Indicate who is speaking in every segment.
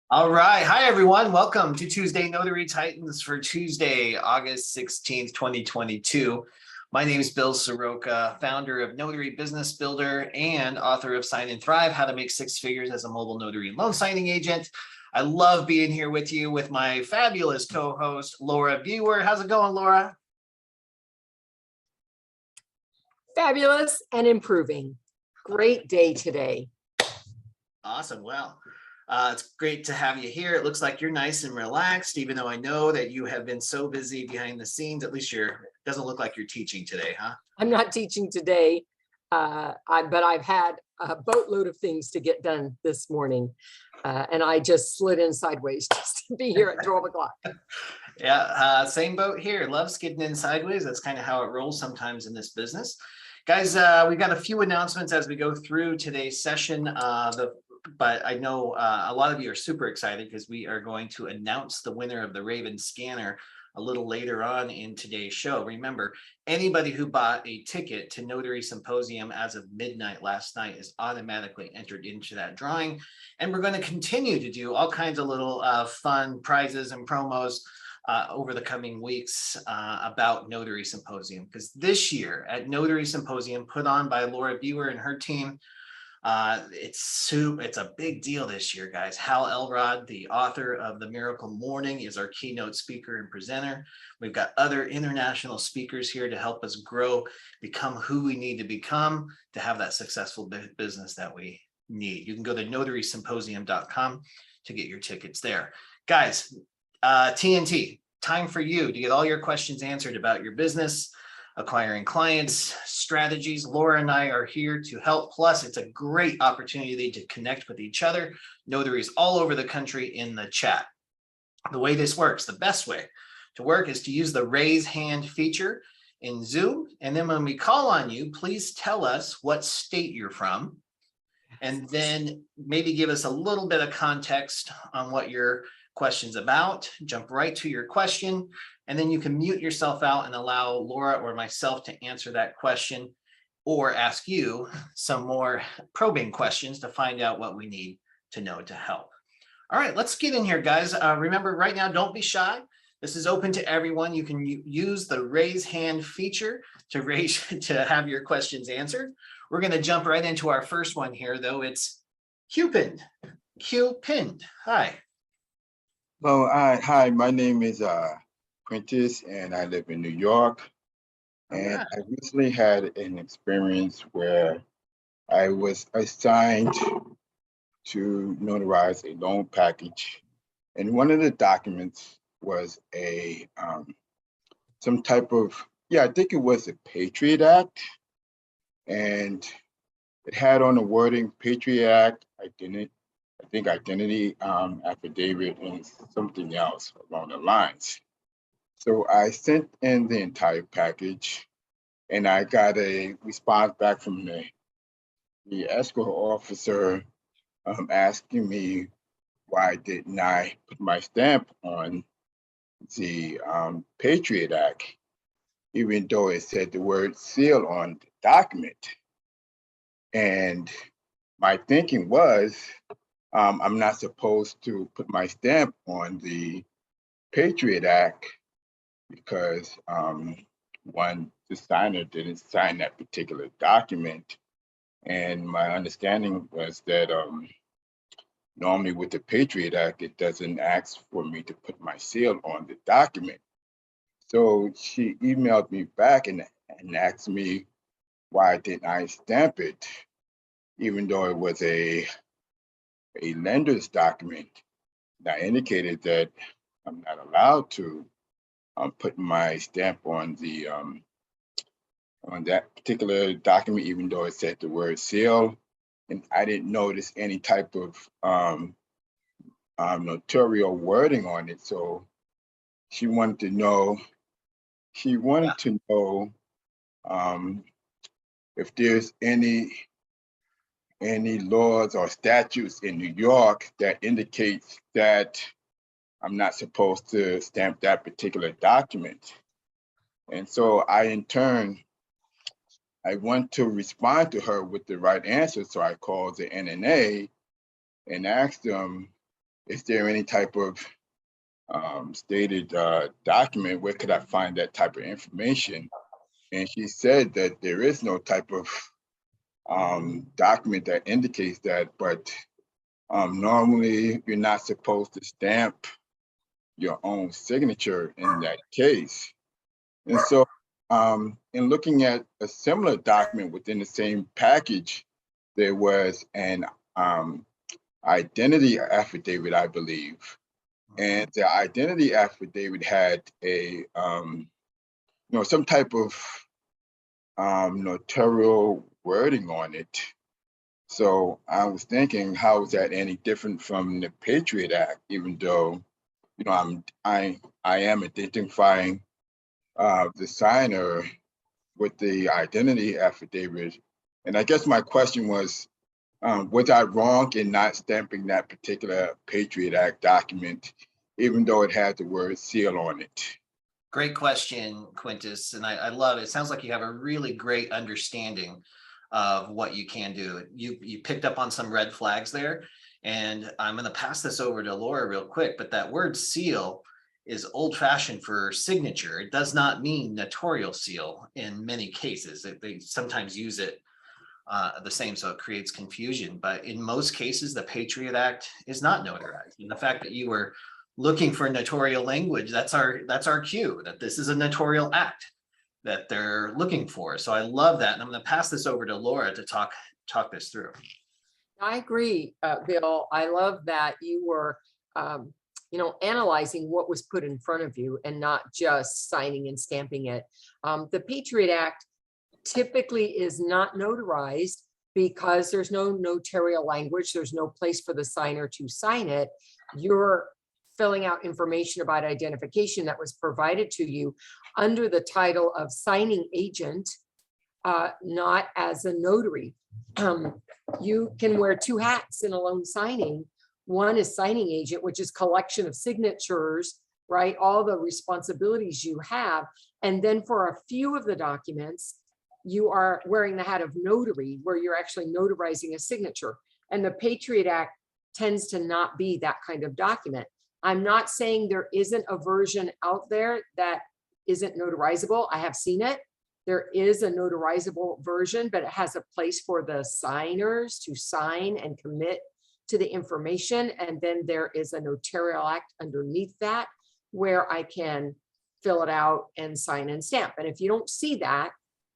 Speaker 1: All right. Hi, everyone. Welcome to Tuesday Notary Titans for Tuesday, August 16th, 2022. My name is Bill Soroka, founder of Notary Business Builder and author of Sign and Thrive, How to Make Six Figures as a Mobile Notary and Loan Signing Agent. I love being here with you with my fabulous co-host, Laura Biewer. How's it going, Laura?
Speaker 2: Fabulous and improving. Great day today.
Speaker 1: Awesome. Well, it's great to have you here. It looks like you're nice and relaxed, even though I know that you have been so busy behind the scenes. At least it doesn't look like you're teaching today, huh?
Speaker 2: I'm not teaching today, but I've had a boatload of things to get done this morning. And I just slid in sideways just to be here at 12 o'clock.
Speaker 1: Yeah, same boat here. Love skidding in sideways. That's kind of how it rolls sometimes in this business. Guys, we've got a few announcements as we go through today's session. But I know a lot of you are super excited because we are going to announce the winner of the Raven Scanner a little later on in today's show. Remember, anybody who bought a ticket to Notary Symposium as of midnight last night is automatically entered into that drawing. And we're going to continue to do all kinds of little fun prizes and promos over the coming weeks about Notary Symposium. Because this year at Notary Symposium, put on by Laura Biewer and her team, it's a big deal this year, guys. Hal Elrod, the author of The Miracle Morning, is our keynote speaker and presenter. We've got other international speakers here to help us grow, become who we need to become to have that successful business that we need. You can go to notarysymposium.com to get your tickets there. Guys, TNT, time for you to get all your questions answered about your business, acquiring clients, strategies. Laura and I are here to help. Plus, it's a great opportunity to connect with each other, notaries all over the country in the chat. The way this works, the best way to work is to use the raise hand feature in Zoom. And then when we call on you, please tell us what state you're from. And then maybe give us a little bit of context on what your question's about. Jump right to your question. And then you can mute yourself out and allow Laura or myself to answer that question or ask you some more probing questions to find out what we need to know to help. All right, let's get in here, guys. Remember, right now, don't be shy. This is open to everyone. You can use the raise hand feature to have your questions answered. We're going to jump right into our first one here, though. It's Q-Pinned. Q-Pinned. Hi.
Speaker 3: Well, hi, my name is Quintus, and I live in New York. And I recently had an experience where I was assigned to notarize a loan package. And one of the documents was some type of, I think it was a Patriot Act. And it had on the wording Patriot Act, identity affidavit, and something else along the lines. So I sent in the entire package, and I got a response back from the escrow officer asking me why didn't I put my stamp on the Patriot Act, even though it said the word seal on the document. And my thinking was, I'm not supposed to put my stamp on the Patriot Act because the signer didn't sign that particular document. And my understanding was that normally with the Patriot Act, it doesn't ask for me to put my seal on the document. So she emailed me back and asked me why didn't I stamp it, even though it was a lender's document. I indicated that I'm not allowed to put my stamp on that particular document, even though it said the word seal, and I didn't notice any type of notarial wording on it. So she wanted to know if there's any laws or statutes in New York that indicates that I'm not supposed to stamp that particular document. And so I want to respond to her with the right answer. So I called the NNA and asked them, is there any type of stated document? Where could I find that type of information? And she said that there is no type of document that indicates that, but normally you're not supposed to stamp your own signature in that case. And so in looking at a similar document within the same package, there was an identity affidavit, I believe. And the identity affidavit had a, some type of notarial wording on it. So I was thinking, how is that any different from the Patriot Act? Even though, I am identifying the signer with the identity affidavit. And I guess my question was I wrong in not stamping that particular Patriot Act document, even though it had the word seal on it?
Speaker 1: Great question, Quintus, and I love it. It sounds like you have a really great understanding of what you can do. You picked up on some red flags there, and I'm going to pass this over to Laura real quick, but that word seal is old-fashioned for signature. It does not mean notarial seal in many cases. They sometimes use it the same, so it creates confusion. But in most cases, the Patriot Act is not notarized. And the fact that you were looking for notarial language, that's our cue that this is a notarial act that they're looking for. So I love that. And I'm going to pass this over to Laura to talk this through.
Speaker 2: I agree, Bill. I love that you were, analyzing what was put in front of you and not just signing and stamping it. The Patriot Act typically is not notarized because there's no notarial language. There's no place for the signer to sign it. You're filling out information about identification that was provided to you under the title of signing agent, not as a notary. You can wear two hats in a loan signing. One is signing agent, which is collection of signatures, right? All the responsibilities you have. And then for a few of the documents, you are wearing the hat of notary, where you're actually notarizing a signature. And the Patriot Act tends to not be that kind of document. I'm not saying there isn't a version out there that isn't notarizable. I have seen it. There is a notarizable version, but it has a place for the signers to sign and commit to the information. And then there is a notarial act underneath that where I can fill it out and sign and stamp. And if you don't see that,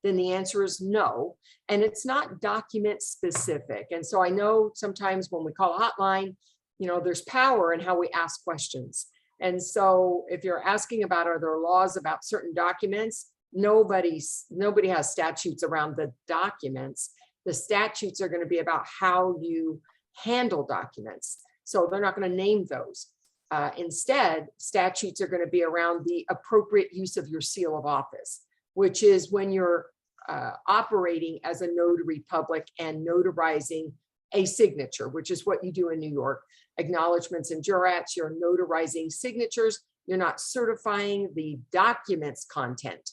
Speaker 2: then the answer is no. And it's not document specific. And so I know sometimes when we call a hotline, there's power in how we ask questions. And so if you're asking about, are there laws about certain documents? Nobody has statutes around the documents. The statutes are going to be about how you handle documents. So they're not going to name those. Instead, statutes are going to be around the appropriate use of your seal of office, which is when you're operating as a notary public and notarizing a signature, which is what you do in New York. Acknowledgements and jurats, you're notarizing signatures. You're not certifying the document's content.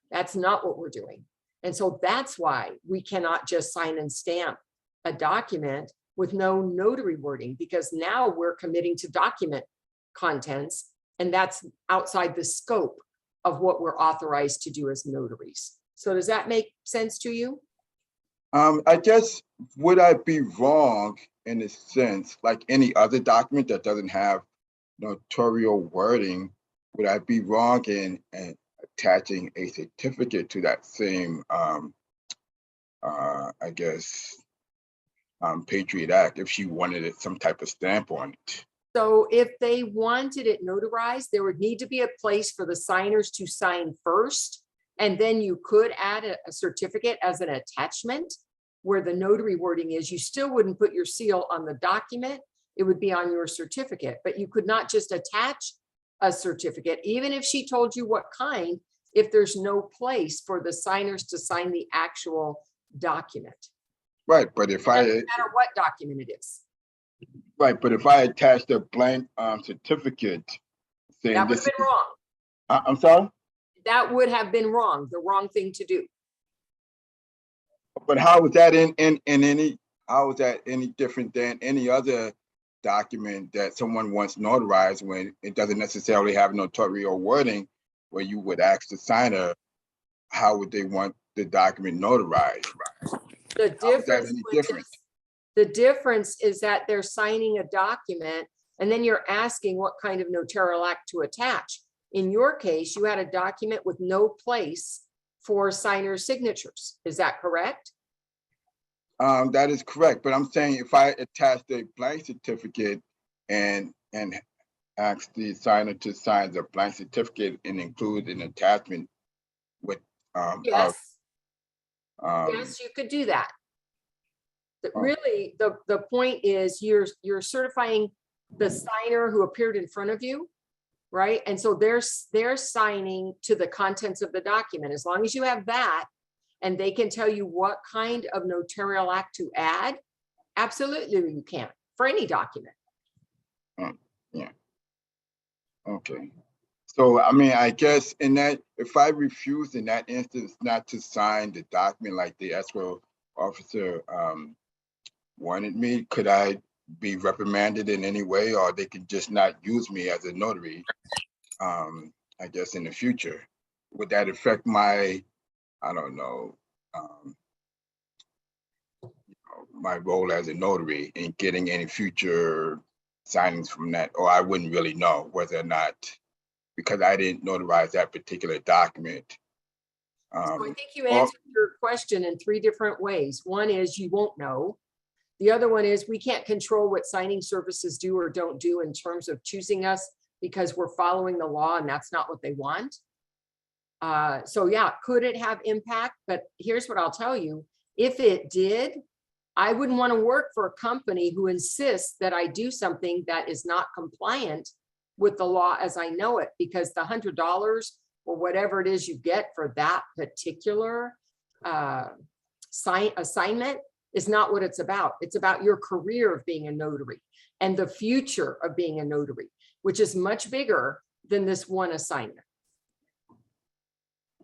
Speaker 2: That's not what we're doing. And so that's why we cannot just sign and stamp a document with no notary wording, because now we're committing to document contents, and that's outside the scope of what we're authorized to do as notaries. So does that make sense to you?
Speaker 3: I guess, would I be wrong in a sense, like any other document that doesn't have notarial wording, would I be wrong in attaching a certificate to that same, Patriot Act if she wanted some type of stamp on it?
Speaker 2: So if they wanted it notarized, there would need to be a place for the signers to sign first. And then you could add a certificate as an attachment where the notary wording is. You still wouldn't put your seal on the document. It would be on your certificate, but you could not just attach a certificate, even if she told you what kind, if there's no place for the signers to sign the actual document.
Speaker 3: Right, but if
Speaker 2: doesn't matter what document it is.
Speaker 3: Right, but if I attached a blank certificate saying
Speaker 2: that would have been wrong.
Speaker 3: I'm sorry?
Speaker 2: That would have been wrong, the wrong thing to do.
Speaker 3: But how was that how is that any different than any other document that someone wants notarized when it doesn't necessarily have notarial wording, where you would ask the signer, how would they want the document notarized?
Speaker 2: The
Speaker 3: How is that
Speaker 2: difference,
Speaker 3: any
Speaker 2: Quintus,
Speaker 3: different?
Speaker 2: the difference is that they're signing a document and then you're asking what kind of notarial act to attach. In your case, you had a document with no place for signer signatures. Is that correct?
Speaker 3: That is correct, but I'm saying if I attach a blank certificate and ask the signer to sign the blank certificate and include an attachment with
Speaker 2: Yes,
Speaker 3: um,
Speaker 2: yes, you could do that. But
Speaker 3: Oh.
Speaker 2: really, the point is you're certifying the signer who appeared in front of you, right? And so they're signing to the contents of the document. As long as you have that, and they can tell you what kind of notarial act to add, absolutely you can, for any document.
Speaker 3: Yeah. Okay. So, I mean, I guess in that, if I refuse in that instance not to sign the document like the escrow officer wanted me, could I be reprimanded in any way, or they could just not use me as a notary, I guess in the future? Would that affect my, I don't know, my role as a notary in getting any future signings from that? Or I wouldn't really know whether or not, because I didn't notarize that particular document.
Speaker 2: So I think you
Speaker 3: or-
Speaker 2: answered your question in 3 different ways. One is you won't know. The other one is we can't control what signing services do or don't do in terms of choosing us because we're following the law and that's not what they want. So yeah, could it have impact? But here's what I'll tell you. If it did, I wouldn't want to work for a company who insists that I do something that is not compliant with the law as I know it, because the $100 or whatever it is you get for that particular assignment is not what it's about. It's about your career of being a notary and the future of being a notary, which is much bigger than this one assignment.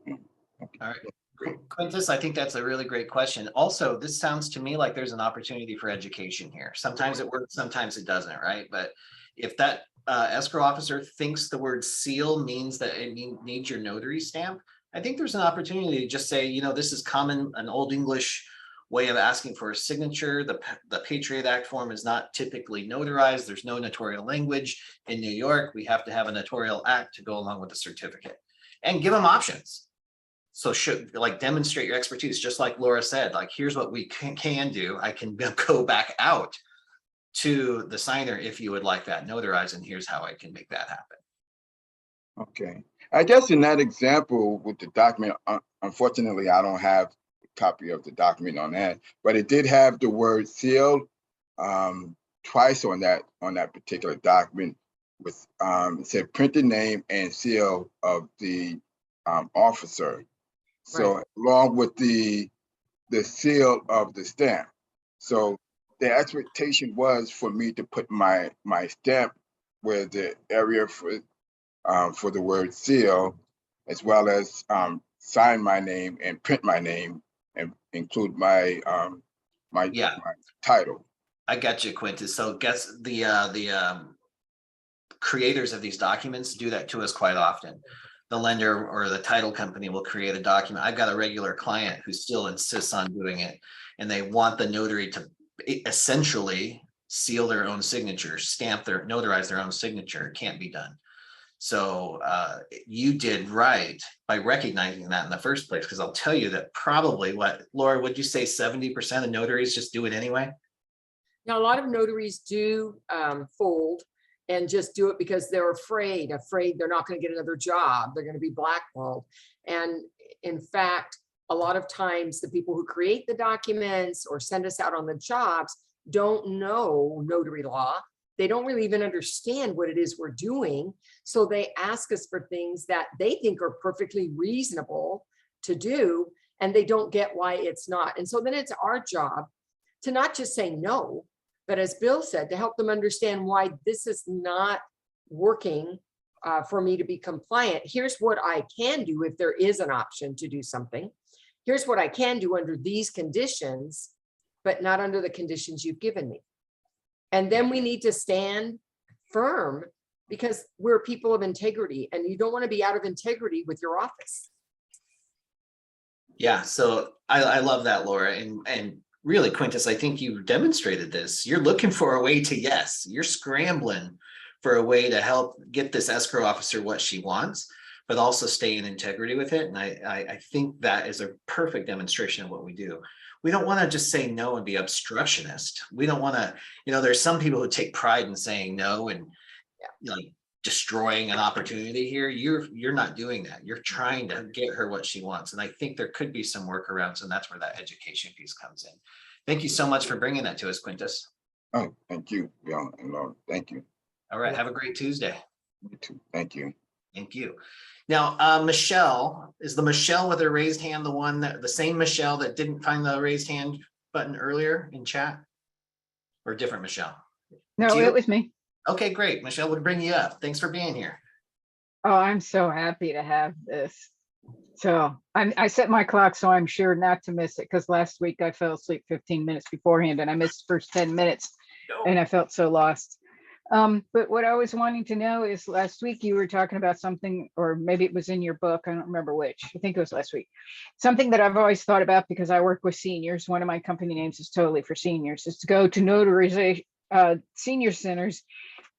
Speaker 1: All right. Quintus, I think that's a really great question. Also, this sounds to me like there's an opportunity for education here. Sometimes it works, sometimes it doesn't, right? But if that escrow officer thinks the word seal means that it needs your notary stamp, I think there's an opportunity to just say, you know, this is common, an old English way of asking for a signature. The Patriot Act form is not typically notarized. There's no notarial language in New York. We have to have a notarial act to go along with the certificate, and give them options. So should like demonstrate your expertise, just like Laura said, like, here's what we can do. I can go back out to the signer if you would like that notarized, and here's how I can make that happen.
Speaker 3: Okay. I guess in that example with the document, unfortunately, I don't have a copy of the document on that, but it did have the word seal twice on that particular document with it said printed name and seal of the officer. So
Speaker 2: Right.
Speaker 3: along with the seal of the stamp. So the expectation was for me to put my stamp where the area for the word seal, as well as sign my name and print my name and include my my title.
Speaker 1: I got you, Quintus. So guess the creators of these documents do that to us quite often. The lender or the title company will create a document. I've got a regular client who still insists on doing it, and they want the notary to essentially seal their own signature, notarize their own signature. It can't be done. So you did right by recognizing that in the first place, because I'll tell you that probably Laura, would you say 70% of notaries just do it anyway?
Speaker 2: Now, a lot of notaries do fold and just do it because they're afraid they're not going to get another job. They're going to be blackballed. And in fact, a lot of times the people who create the documents or send us out on the jobs don't know notary law. They don't really even understand what it is we're doing. So they ask us for things that they think are perfectly reasonable to do, and they don't get why it's not. And so then it's our job to not just say no, but as Bill said, to help them understand why this is not working for me to be compliant. Here's what I can do if there is an option to do something. Here's what I can do under these conditions, but not under the conditions you've given me. And then we need to stand firm because we're people of integrity and you don't want to be out of integrity with your office.
Speaker 1: Yeah, so I love that, Laura. And really, Quintus, I think you demonstrated this. You're looking for a way to yes, you're scrambling for a way to help get this escrow officer what she wants, but also stay in integrity with it. And I think that is a perfect demonstration of what we do. We don't want to just say no and be obstructionist. We don't want to, there's some people who take pride in saying no and like destroying an opportunity here. You're not doing that. You're trying to get her what she wants. And I think there could be some workarounds, and that's where that education piece comes in. Thank you so much for bringing that to us, Quintus.
Speaker 3: Oh, thank you, Bill and Laura. Thank you.
Speaker 1: All right. Have a great Tuesday.
Speaker 3: You too. Thank you.
Speaker 1: Thank you. Now, Michelle, is the Michelle with her raised hand the same Michelle that didn't find the raised hand button earlier in chat? Or different Michelle?
Speaker 4: No, it was me.
Speaker 1: Okay, great. Michelle, would bring you up. Thanks for being here.
Speaker 4: Oh, I'm so happy to have this. So I set my clock so I'm sure not to miss it, because last week I fell asleep 15 minutes beforehand and I missed the first 10 minutes and I felt so lost. But what I was wanting to know is last week you were talking about something, or maybe it was in your book, I don't remember which, I think it was last week. Something that I've always thought about because I work with seniors. One of my company names is Totally for Seniors, is to go to notarization, senior centers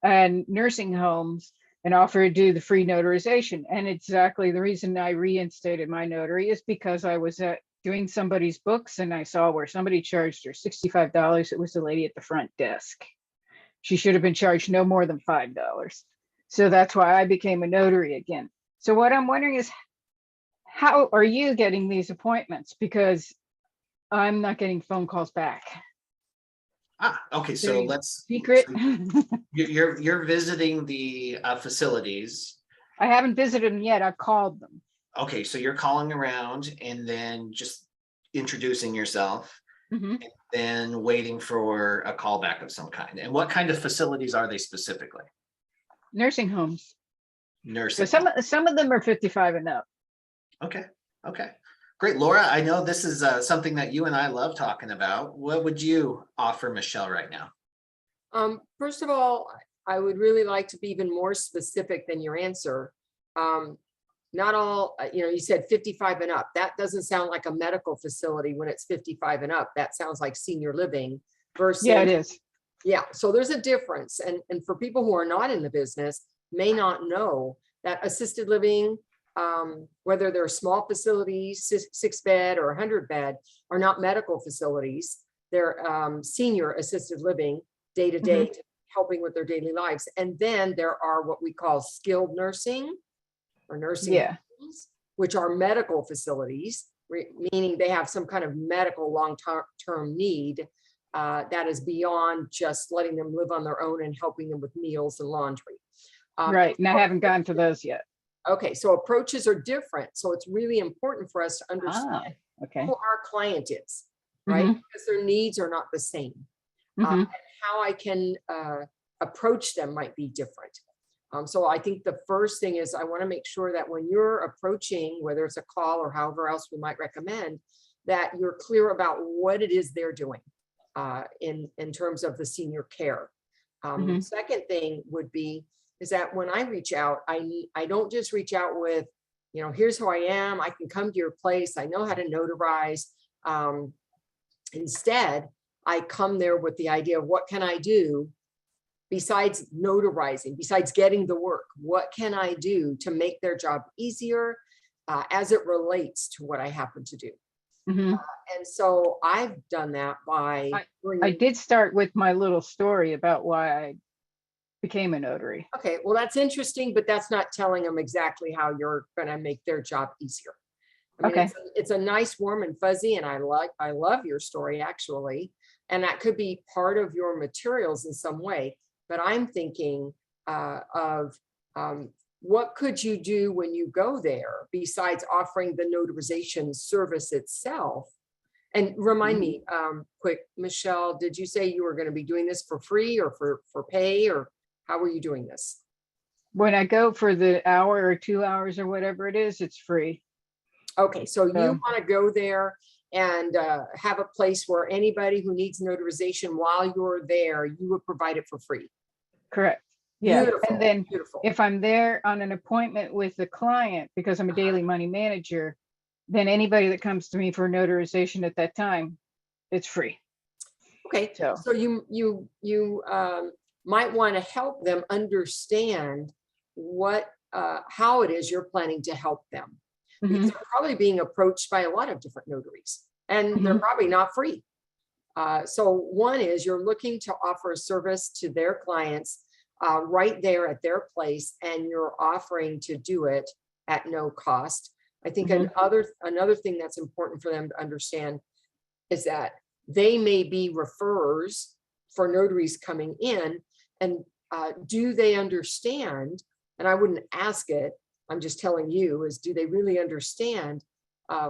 Speaker 4: and nursing homes and offer to do the free notarization. And exactly the reason I reinstated my notary is because I was doing somebody's books and I saw where somebody charged her $65. It was the lady at the front desk. She should have been charged no more than $5. So that's why I became a notary again. So what I'm wondering is, how are you getting these appointments? Because I'm not getting phone calls back.
Speaker 1: Okay, so let's
Speaker 4: Secret.
Speaker 1: you're visiting the facilities.
Speaker 4: I haven't visited them yet. I've called them.
Speaker 1: Okay, so you're calling around and then just introducing yourself.
Speaker 4: Mhm.
Speaker 1: And then waiting for a callback of some kind. And what kind of facilities are they specifically?
Speaker 4: Nursing homes.
Speaker 1: Nursing.
Speaker 4: So some of them are 55 and up.
Speaker 1: Okay. Great. Laura, I know this is something that you and I love talking about. What would you offer Michelle right now?
Speaker 2: First of all, I would really like to be even more specific than your answer. Not all, you said 55 and up. That doesn't sound like a medical facility when it's 55 and up. That sounds like senior living versus.
Speaker 4: Yeah, it is.
Speaker 2: Yeah, so there's a difference. And for people who are not in the business, may not know that assisted living, whether they're small facilities, 6-bed or 100-bed, are not medical facilities. They're senior assisted living, day-to-day, helping with their daily lives. And then there are what we call skilled nursing or nursing homes, which are medical facilities, meaning they have some kind of medical long-term need that is beyond just letting them live on their own and helping them with meals and laundry.
Speaker 4: Right, and I haven't gotten to those yet.
Speaker 2: Okay, so approaches are different. So it's really important for us to understand
Speaker 4: Okay.
Speaker 2: who our client is, right? Because their needs are not the same. And how I can approach them might be different. So I think the first thing is I want to make sure that when you're approaching, whether it's a call or however else we might recommend, that you're clear about what it is they're doing in terms of the senior care. Second thing would be is that when I reach out, I don't just reach out with, here's who I am. I can come to your place. I know how to notarize. Instead, I come there with the idea of what can I do besides notarizing, besides getting the work? What can I do to make their job easier as it relates to what I happen to do? And so I've done that by
Speaker 4: I did start with my little story about why I became a notary.
Speaker 2: Okay, well, that's interesting, but that's not telling them exactly how you're going to make their job easier. I mean, it's a nice, warm and fuzzy, and I love your story actually, and that could be part of your materials in some way. But I'm thinking of what could you do when you go there besides offering the notarization service itself? And remind me, quick, Michelle, did you say you were going to be doing this for free or for pay, or how are you doing this?
Speaker 4: When I go for the hour or 2 hours or whatever it is, it's free.
Speaker 2: Okay, so you want to go there and have a place where anybody who needs notarization while you're there, you would provide it for free.
Speaker 4: Correct. Yeah.
Speaker 2: Beautiful,
Speaker 4: And then
Speaker 2: beautiful.
Speaker 4: if I'm there on an appointment with the client, because I'm a daily money manager, then anybody that comes to me for notarization at that time, it's free.
Speaker 2: Okay,
Speaker 4: So-
Speaker 2: so you might want to help them understand how it is you're planning to help them. Because
Speaker 4: Mhm.
Speaker 2: they're probably being approached by a lot of different notaries, and they're probably not free. So one is you're looking to offer a service to their clients right there at their place, and you're offering to do it at no cost. I think another thing that's important for them to understand is that they may be referrers for notaries coming in, and do they understand? And I wouldn't ask it, I'm just telling you, is do they really understand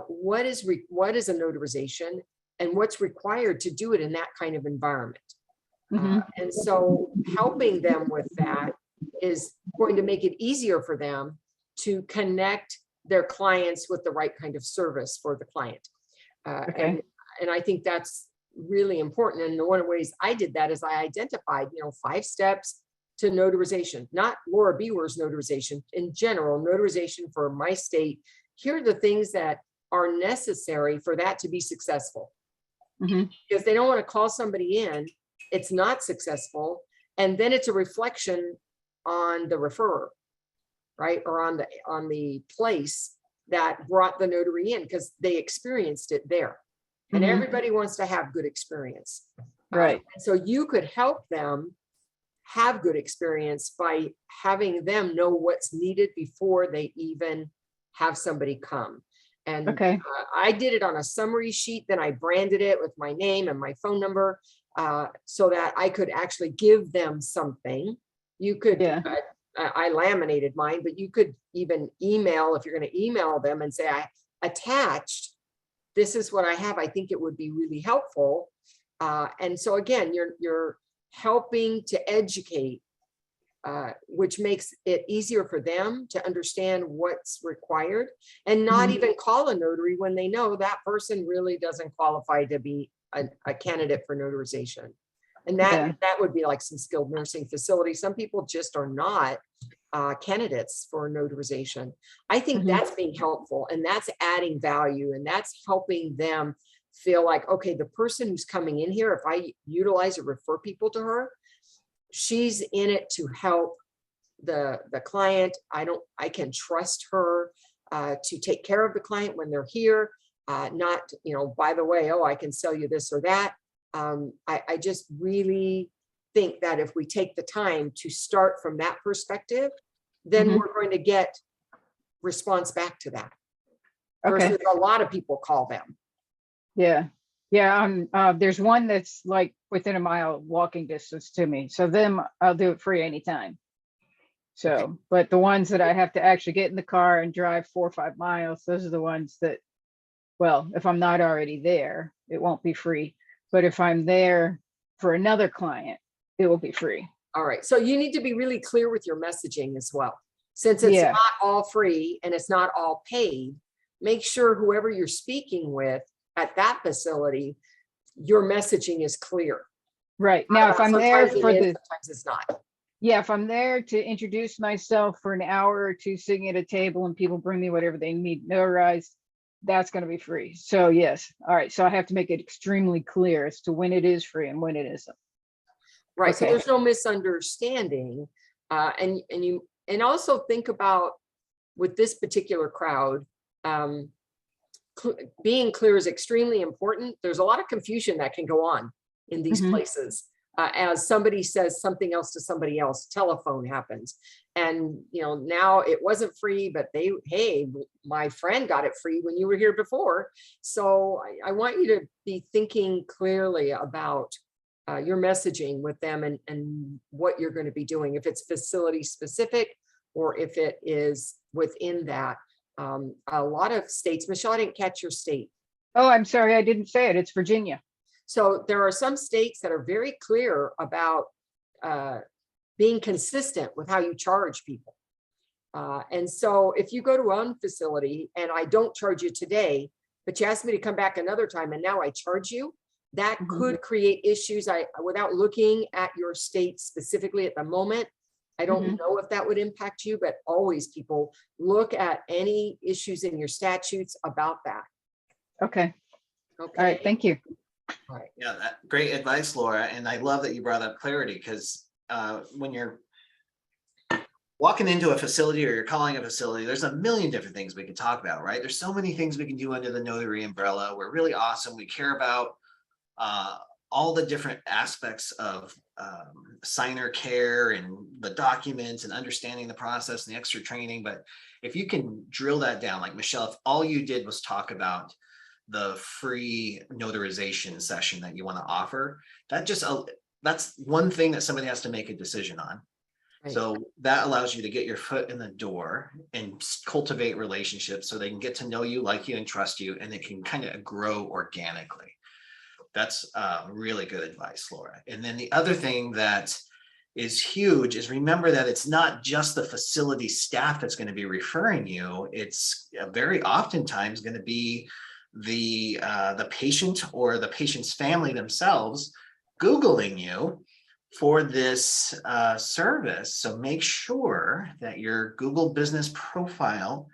Speaker 2: what is a notarization and what's required to do it in that kind of environment? And so helping them with that is going to make it easier for them to connect their clients with the right kind of service for the client.
Speaker 4: Okay.
Speaker 2: And I think that's really important. And one of the ways I did that is I identified, 5 steps to notarization, not Laura Biewer's notarization, in general, notarization for my state. Here are the things that are necessary for that to be successful. Because they don't want to call somebody in, it's not successful, and then it's a reflection on the referrer, right? Or on the place that brought the notary in, because they experienced it there. And everybody wants to have good experience.
Speaker 4: Right.
Speaker 2: So you could help them have good experience by having them know what's needed before they even have somebody come. And
Speaker 4: Okay.
Speaker 2: I did it on a summary sheet, then I branded it with my name and my phone number so that I could actually give them something. You could,
Speaker 4: Yeah.
Speaker 2: I laminated mine, but you could even email, if you're going to email them and say, I attached, this is what I have. I think it would be really helpful. And so again, you're helping to educate, which makes it easier for them to understand what's required and not even call a notary when they know that person really doesn't qualify to be a candidate for notarization. And that would be like some skilled nursing facility. Some people just are not candidates for notarization. I think that's being helpful, and that's adding value, and that's helping them feel like, okay, the person who's coming in here, if I utilize or refer people to her, she's in it to help the client. I can trust her to take care of the client when they're here. Not, by the way, I can sell you this or that. I just really think that if we take the time to start from that perspective, then we're going to get response back to that. Versus a lot of people call them.
Speaker 4: Yeah. Yeah. There's one that's like within a mile walking distance to me. So them, I'll do it free anytime. So, but the ones that I have to actually get in the car and drive 4 or 5 miles, those are the ones that, well, if I'm not already there, it won't be free. But if I'm there for another client, it will be free.
Speaker 2: All right. So you need to be really clear with your messaging as well. Since it's not all free and it's not all paid, make sure whoever you're speaking with at that facility, your messaging is clear.
Speaker 4: Right. Now, if I'm there for
Speaker 2: sometimes it's not.
Speaker 4: Yeah, if I'm there to introduce myself for an hour or two, sitting at a table and people bring me whatever they need notarized, that's going to be free. So yes. All right. So I have to make it extremely clear as to when it is free and when it isn't.
Speaker 2: Right. So there's no misunderstanding. And also think about with this particular crowd, being clear is extremely important. There's a lot of confusion that can go on in these places. As somebody says something else to somebody else, telephone happens. And, now it wasn't free, but hey, my friend got it free when you were here before. So I want you to be thinking clearly about your messaging with them and what you're going to be doing, if it's facility specific or if it is within that. A lot of states, Michelle, I didn't catch your state.
Speaker 4: Oh, I'm sorry. I didn't say it. It's Virginia.
Speaker 2: So there are some states that are very clear about being consistent with how you charge people. And so if you go to one facility and I don't charge you today, but you asked me to come back another time and now I charge you. That
Speaker 4: Mhm.
Speaker 2: could create issues. Without looking at your state specifically at the moment, I don't know if that would impact you, but always people look at any issues in your statutes about that.
Speaker 4: Okay. All
Speaker 2: Okay.
Speaker 4: right. Thank you.
Speaker 2: All right.
Speaker 1: Yeah, great advice, Laura. And I love that you brought up clarity because when you're walking into a facility or you're calling a facility, there's a million different things we can talk about, right? There's so many things we can do under the notary umbrella. We're really awesome. We care about all the different aspects of signer care and the documents and understanding the process and the extra training. But if you can drill that down, like Michelle, if all you did was talk about the free notarization session that you want to offer, that's one thing that somebody has to make a decision on.
Speaker 2: Right.
Speaker 1: So that allows you to get your foot in the door and cultivate relationships so they can get to know you, like you, and trust you, and it can kind of grow organically. That's really good advice, Laura. And then the other thing that is huge is remember that it's not just the facility staff that's going to be referring you. It's very oftentimes going to be the patient or the patient's family themselves Googling you for this service. So make sure that your Google business profile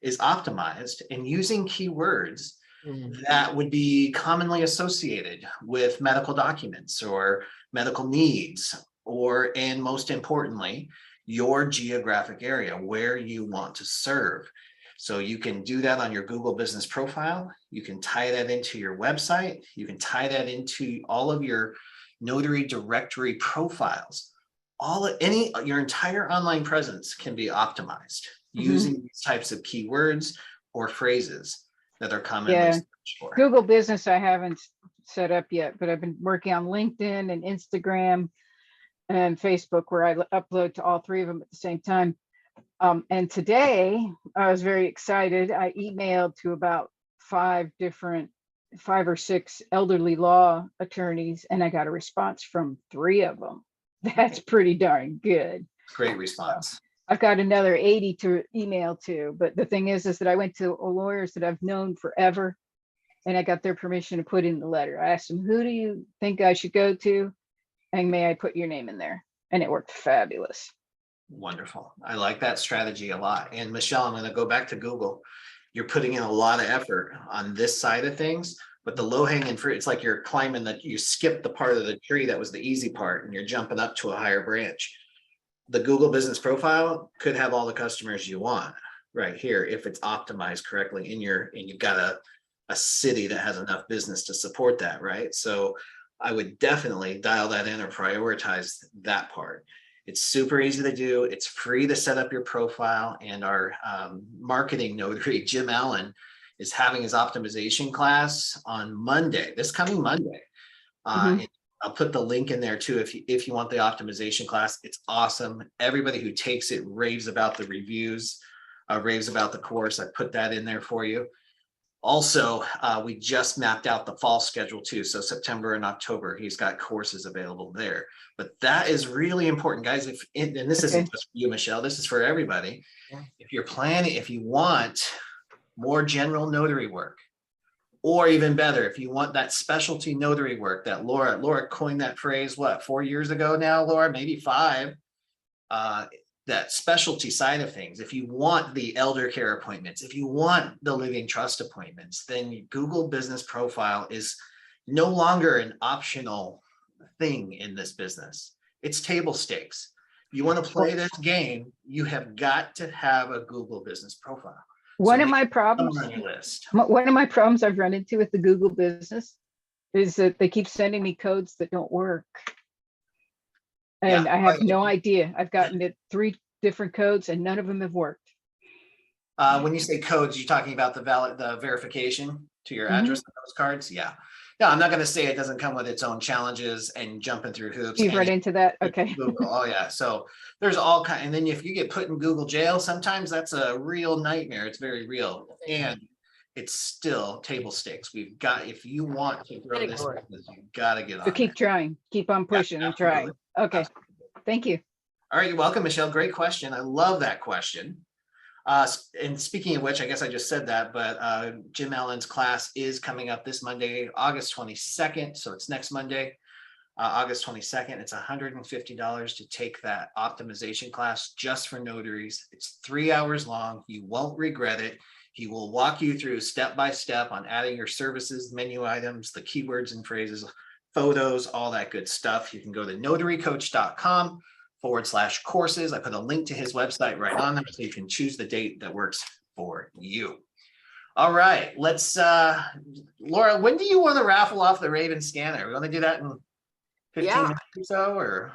Speaker 1: is optimized and using keywords that would be commonly associated with medical documents or medical needs, or, and most importantly, your geographic area where you want to serve. So you can do that on your Google business profile. You can tie that into your website. You can tie that into all of your notary directory profiles. Your entire online presence can be optimized using these types of keywords or phrases that are commonly searched for.
Speaker 4: Google Business I haven't set up yet, but I've been working on LinkedIn and Instagram and Facebook, where I upload to all three of them at the same time. And today I was very excited. I emailed to about 5 or 6 elderly law attorneys, and I got a response from 3 of them. That's pretty darn good.
Speaker 1: Great response.
Speaker 4: I've got another 80 to email to, but the thing is that I went to lawyers that I've known forever, and I got their permission to put in the letter. I asked them, who do you think I should go to? And may I put your name in there? And it worked fabulous.
Speaker 1: Wonderful. I like that strategy a lot. And Michelle, I'm going to go back to Google. You're putting in a lot of effort on this side of things, but the low hanging fruit, it's like you're climbing you skipped the part of the tree that was the easy part and you're jumping up to a higher branch. The Google business profile could have all the customers you want right here if it's optimized correctly and you've got a city that has enough business to support that, right? So I would definitely dial that in or prioritize that part. It's super easy to do. It's free to set up your profile, and our marketing notary, Jim Allen, is having his optimization class on Monday, this coming Monday. And I'll put the link in there too if you want the optimization class. It's awesome. Everybody who takes it raves about the reviews, raves about the course. I put that in there for you. Also, we just mapped out the fall schedule too. So September and October, he's got courses available there. But that is really important, guys. And this isn't just for you, Michelle, this is for everybody. If you're planning, if you want more general notary work, or even better, if you want that specialty notary work that Laura coined that phrase, what, 4 years ago now, Laura, maybe 5, that specialty side of things. If you want the elder care appointments, if you want the living trust appointments, then Google business profile is no longer an optional thing in this business. It's table stakes. You want to play this game, you have got to have a Google business profile.
Speaker 4: One of my problems I've run into with the Google business is that they keep sending me codes that don't work. And I have no idea. I've gotten it 3 different codes and none of them have worked.
Speaker 1: When you say codes, you're talking about the verification to your address on those cards? Yeah. No, I'm not going to say it doesn't come with its own challenges and jumping through hoops.
Speaker 4: You've read into that? Okay.
Speaker 1: Google. Oh yeah. So there's all kind, and then if you get put in Google jail, sometimes that's a real nightmare. It's very real. And it's still table stakes. We've got, if you want to grow this business, you've got to get on.
Speaker 4: So keep trying, keep on pushing and trying. Okay. Thank you.
Speaker 1: All right. You're welcome, Michelle. Great question. I love that question. And speaking of which, I guess I just said that, but Jim Allen's class is coming up this Monday, August 22nd. So it's next Monday, August 22nd. It's $150 to take that optimization class just for notaries. It's 3 hours long. You won't regret it. He will walk you through step by step on adding your services, menu items, the keywords and phrases, photos, all that good stuff. You can go to notarycoach.com/courses. I put a link to his website right on there, so you can choose the date that works for you. All right, let's Laura, when do you want to raffle off the Raven scanner? We want to do that in 15 minutes or so, or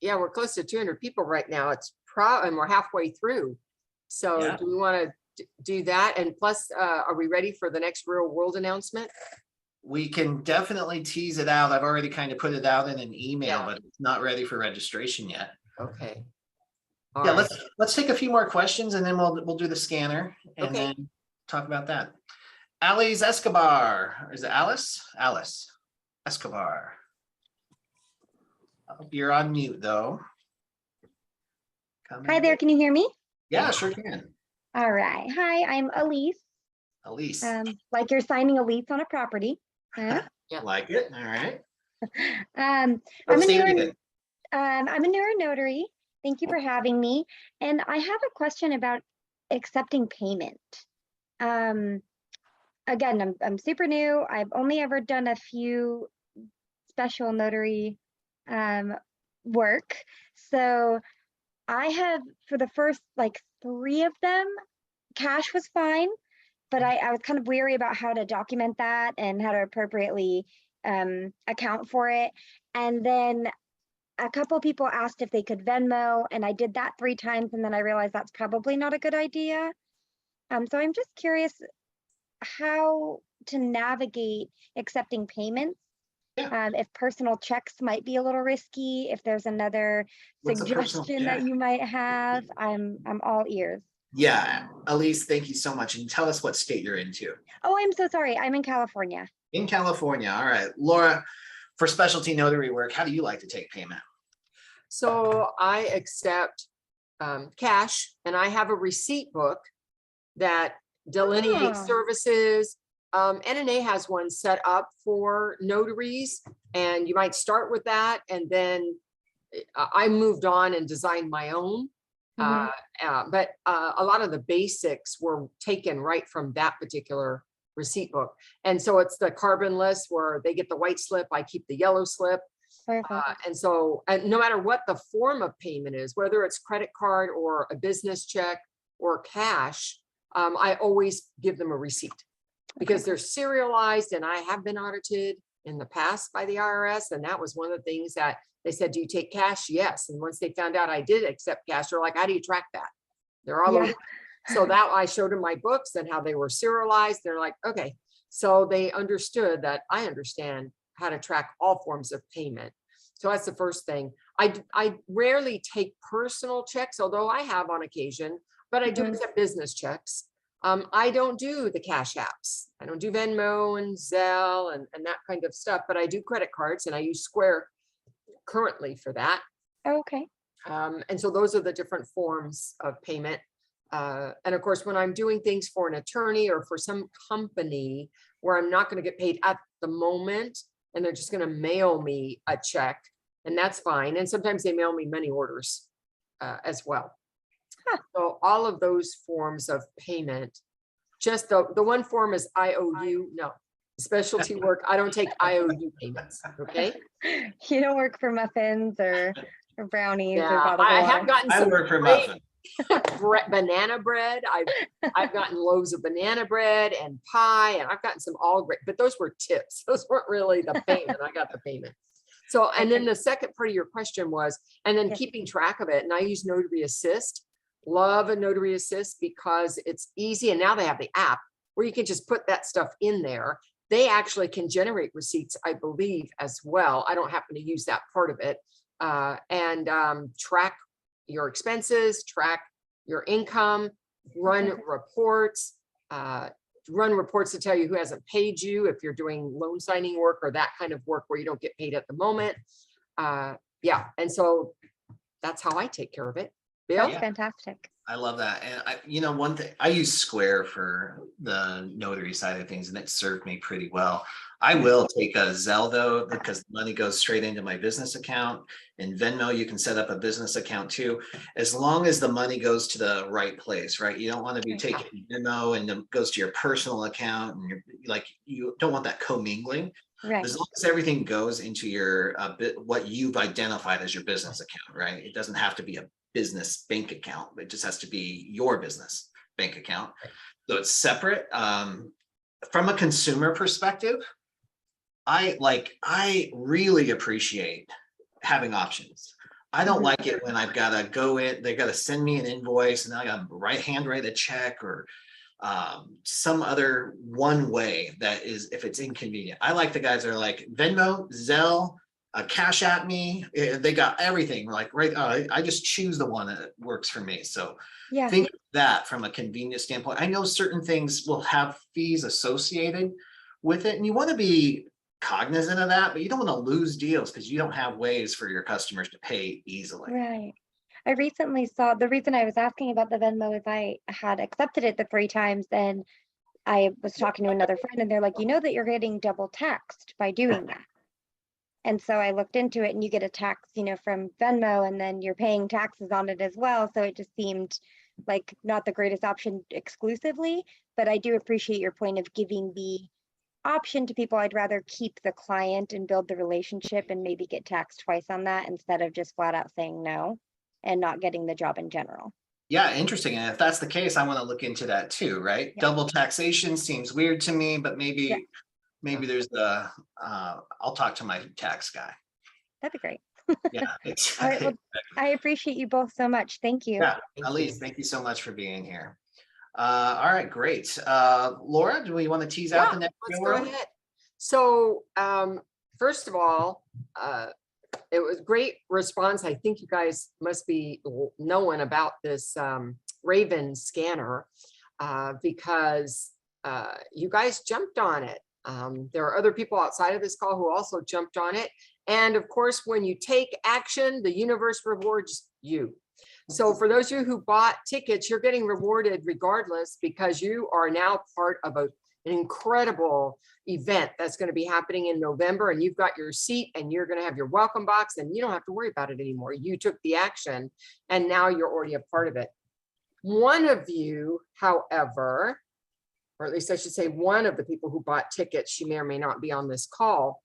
Speaker 2: Yeah, we're close to 200 people right now. And we're halfway through. So
Speaker 1: Yeah.
Speaker 2: do we want to do that? And plus, are we ready for the next real world announcement?
Speaker 1: we can definitely tease it out. I've already kind of put it out in an email,
Speaker 2: Yeah.
Speaker 1: but it's not ready for registration yet.
Speaker 2: Okay.
Speaker 1: Yeah,
Speaker 2: All right.
Speaker 1: let's take a few more questions and then we'll do the scanner and
Speaker 2: Okay.
Speaker 1: then talk about that. Alice Escobar, is it Alice? Alice Escobar. You're on mute though.
Speaker 5: Hi there, can you hear me?
Speaker 1: Yeah, sure can.
Speaker 5: All right. Hi, I'm Elise.
Speaker 1: Elise,
Speaker 5: Like you're signing a lease on a property. Huh?
Speaker 2: Yeah.
Speaker 1: like it, all right.
Speaker 5: I'm
Speaker 1: What
Speaker 5: a
Speaker 1: state are you
Speaker 5: newer
Speaker 1: in?
Speaker 5: I'm a newer notary. Thank you for having me. And I have a question about accepting payment. Again, I'm super new. I've only ever done a few special notary work. So I have, for the first like 3 of them, cash was fine, but I was kind of weary about how to document that and how to appropriately account for it. And then a couple people asked if they could Venmo, and I did that 3 times, and then I realized that's probably not a good idea. So I'm just curious how to navigate accepting payments.
Speaker 1: Yeah.
Speaker 5: If personal checks might be a little risky, if there's another
Speaker 1: What's a personal
Speaker 5: suggestion that
Speaker 1: check?
Speaker 5: you might have, I'm all ears.
Speaker 1: Yeah, Elise, thank you so much. And tell us what state you're into.
Speaker 5: Oh, I'm so sorry. I'm in California.
Speaker 1: In California, all right. Laura, for specialty notary work, how do you like to take payment?
Speaker 2: So I accept cash, and I have a receipt book that delineates
Speaker 5: Oh.
Speaker 2: services. NNA has one set up for notaries, and you might start with that. And then I moved on and designed my own.
Speaker 5: Mhm.
Speaker 2: But a lot of the basics were taken right from that particular receipt book. And so it's the carbonless where they get the white slip, I keep the yellow slip.
Speaker 5: Perfect.
Speaker 2: And so, and no matter what the form of payment is, whether it's credit card or a business check or cash, I always give them a receipt because they're serialized, and I have been audited in the past by the IRS. And that was one of the things that they said, do you take cash? Yes. And once they found out I did accept cash, they're like, how do you track that? They're all
Speaker 5: Yeah.
Speaker 2: over. So that I showed them my books and how they were serialized. They're like, okay. So they understood that I understand how to track all forms of payment. So that's the first thing. I rarely take personal checks, although I have on occasion, but I do
Speaker 5: Mhm.
Speaker 2: accept business checks. I don't do the cash apps. I don't do Venmo and Zelle and that kind of stuff, but I do credit cards, and I use Square currently for that.
Speaker 5: Okay.
Speaker 2: And so those are the different forms of payment. And of course, when I'm doing things for an attorney or for some company where I'm not going to get paid at the moment, and they're just going to mail me a check, and that's fine. And sometimes they mail me money orders as well.
Speaker 5: Huh.
Speaker 2: So all of those forms of payment, just the one form is IOU. No, specialty work, I don't take IOU payments. Okay.
Speaker 5: You don't work for muffins or brownies or
Speaker 2: Yeah,
Speaker 5: bottles of
Speaker 2: I
Speaker 5: water.
Speaker 2: have gotten
Speaker 1: I
Speaker 2: some
Speaker 1: work for
Speaker 2: great
Speaker 1: muffin.
Speaker 2: banana bread. I've gotten loaves of banana bread and pie, and I've gotten some all great, but those were tips. Those weren't really the payment. I got the payment. So, and then the second part of your question was, and then
Speaker 5: Yes.
Speaker 2: keeping track of it. And I use Notary Assist. Love a Notary Assist because it's easy. And now they have the app where you can just put that stuff in there. They actually can generate receipts, I believe, as well. I don't happen to use that part of it. And track your expenses, track your income, run reports, to tell you who hasn't paid you if you're doing loan signing work or that kind of work where you don't get paid at the moment. Yeah, and so that's how I take care of it. Bill?
Speaker 5: That's fantastic.
Speaker 1: I love that. And one thing, I use Square for the notary side of things and it served me pretty well. I will take a Zelle though, because the money goes straight into my business account. In Venmo, you can set up a business account too, as long as the money goes to the right place, right? You don't want to be taking Venmo and it goes to your personal account and you don't want that commingling.
Speaker 5: Right.
Speaker 1: As long as everything goes into your what you've identified as your business account, right? It doesn't have to be a business bank account. It just has to be your business bank account. So it's separate. From a consumer perspective, I really appreciate having options. I don't like it when I've got to go in, they got to send me an invoice and I got to handwrite a check or some other one way that is, if it's inconvenient. I like the guys that are like Venmo, Zelle, Cash at me. They got everything I just choose the one that works for me. So
Speaker 5: Yeah.
Speaker 1: think of that from a convenience standpoint. I know certain things will have fees associated with it and you want to be cognizant of that, but you don't want to lose deals because you don't have ways for your customers to pay easily.
Speaker 5: Right. I recently saw, the reason I was asking about the Venmo is I had accepted it the 3 times and I was talking to another friend and they're like, you know that you're getting double taxed by doing that. And so I looked into it and you get a tax, from Venmo and then you're paying taxes on it as well. So it just seemed like not the greatest option exclusively, but I do appreciate your point of giving the option to people. I'd rather keep the client and build the relationship and maybe get taxed twice on that instead of just flat out saying no and not getting the job in general.
Speaker 1: Yeah, interesting. And if that's the case, I want to look into that too, right?
Speaker 5: Yeah.
Speaker 1: Double taxation seems weird to me, but maybe there's I'll talk to my tax guy.
Speaker 5: That'd be great.
Speaker 1: Yeah.
Speaker 5: All right. Well, I appreciate you both so much. Thank you.
Speaker 1: Yeah, Elise, thank you so much for being here. All right, great. Laura, do we want to tease out the next
Speaker 2: Let's
Speaker 1: world?
Speaker 2: go ahead. So first of all, it was great response. I think you guys must be knowing about this Raven scanner because you guys jumped on it. There are other people outside of this call who also jumped on it. And of course, when you take action, the universe rewards you. So for those of you who bought tickets, you're getting rewarded regardless because you are now part of an incredible event that's going to be happening in November and you've got your seat and you're going to have your welcome box and you don't have to worry about it anymore. You took the action and now you're already a part of it. One of you, however, or at least I should say one of the people who bought tickets, she may or may not be on this call,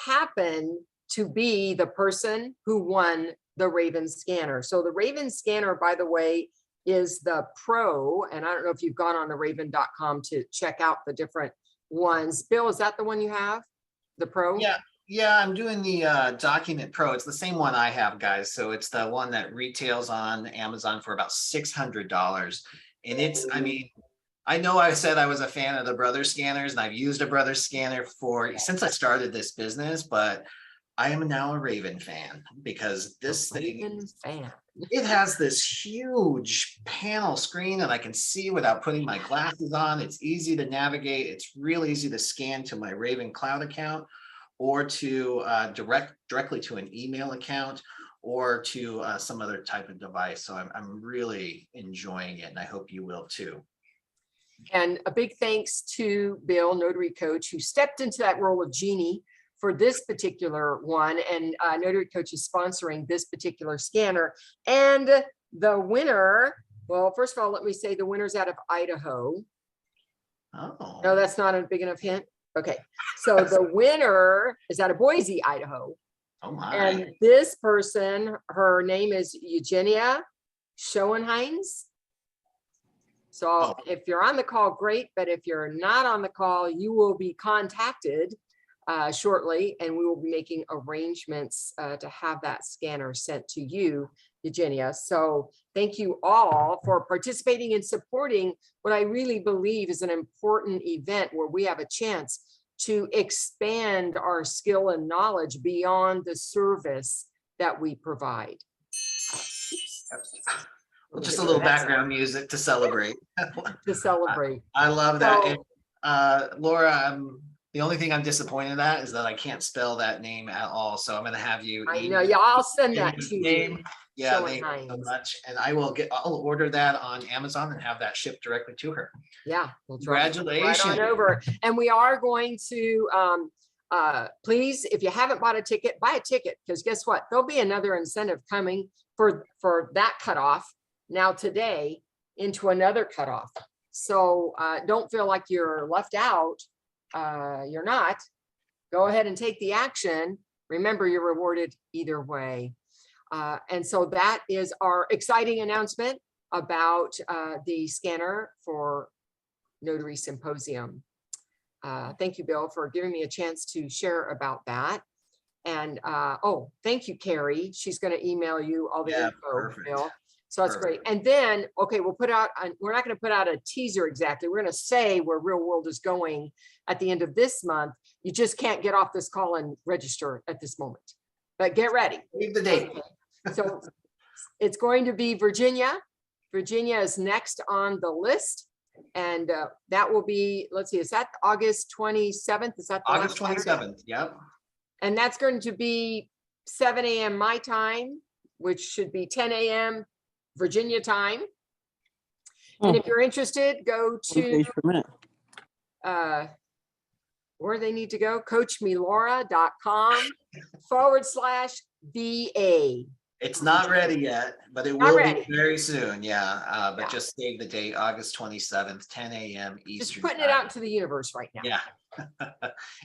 Speaker 2: happened to be the person who won the Raven scanner. So the Raven scanner, by the way, is the Pro, and I don't know if you've gone on the raven.com to check out the different ones. Bill, is that the one you have? The Pro?
Speaker 1: Yeah, I'm doing the Document Pro. It's the same one I have, guys. So it's the one that retails on Amazon for about $600. And it's, I know I said I was a fan of the Brother scanners and I've used a Brother scanner since I started this business, but I am now a Raven fan because this thing, it has this huge panel screen that I can see without putting my glasses on. It's easy to navigate. It's real easy to scan to my Raven Cloud account or to directly to an email account or to some other type of device. So I'm really enjoying it and I hope you will too.
Speaker 2: And a big thanks to Bill, Notary Coach, who stepped into that role of genie for this particular one, and Notary Coach is sponsoring this particular scanner. And the winner, well, first of all, let me say the winner's out of Idaho.
Speaker 1: Oh.
Speaker 2: No, that's not a big enough hint. Okay, so the winner is out of Boise, Idaho.
Speaker 1: Oh my.
Speaker 2: And this person, her name is Eugenia Schoenheinz. So if you're on the call, great. But if you're not on the call, you will be contacted shortly, and we will be making arrangements to have that scanner sent to you, Eugenia. So thank you all for participating and supporting what I really believe is an important event where we have a chance to expand our skill and knowledge beyond the service that we provide.
Speaker 1: Well, just a little background music to celebrate.
Speaker 2: To celebrate.
Speaker 1: I love that.
Speaker 2: So,
Speaker 1: And Laura, the only thing I'm disappointed at is that I can't spell that name at all. So I'm going to have you.
Speaker 2: I know, yeah, I'll send that to you.
Speaker 1: Yeah,
Speaker 2: So
Speaker 1: thank you so
Speaker 2: nice.
Speaker 1: much. And I'll order that on Amazon and have that shipped directly to her.
Speaker 2: Yeah. We'll drop it right on
Speaker 1: Congratulations.
Speaker 2: over. And we are going to, please, if you haven't bought a ticket, buy a ticket, because guess what? There'll be another incentive coming for that cutoff now today into another cutoff. So don't feel like you're left out. You're not. Go ahead and take the action. Remember, you're rewarded either way. And so that is our exciting announcement about the scanner for Notary Symposium. Thank you, Bill, for giving me a chance to share about that. And oh, thank you, Carrie. She's going to email you all the
Speaker 1: Yeah,
Speaker 2: info,
Speaker 1: perfect.
Speaker 2: Bill. So that's great. And then, okay, we'll put out, we're not going to put out a teaser exactly. We're going to say where Real World is going at the end of this month. You just can't get off this call and register at this moment, but get ready.
Speaker 1: Leave the date.
Speaker 2: So it's going to be Virginia. Virginia is next on the list. And that will be, let's see, is that August 27th? Is that the
Speaker 1: August
Speaker 2: last Saturday?
Speaker 1: 27th. Yep.
Speaker 2: And that's going to be 7 a.m. my time, which should be 10 a.m. Virginia time. And if you're interested, go to where they need to go, coachmelora.com/VA.
Speaker 1: It's not ready yet, but it
Speaker 2: Not
Speaker 1: will
Speaker 2: ready.
Speaker 1: be very soon. Yeah. But
Speaker 2: Yeah.
Speaker 1: just save the date, August 27th, 10 a.m.
Speaker 2: Just
Speaker 1: Eastern.
Speaker 2: putting it
Speaker 1: time.
Speaker 2: out into the universe right now.
Speaker 1: Yeah.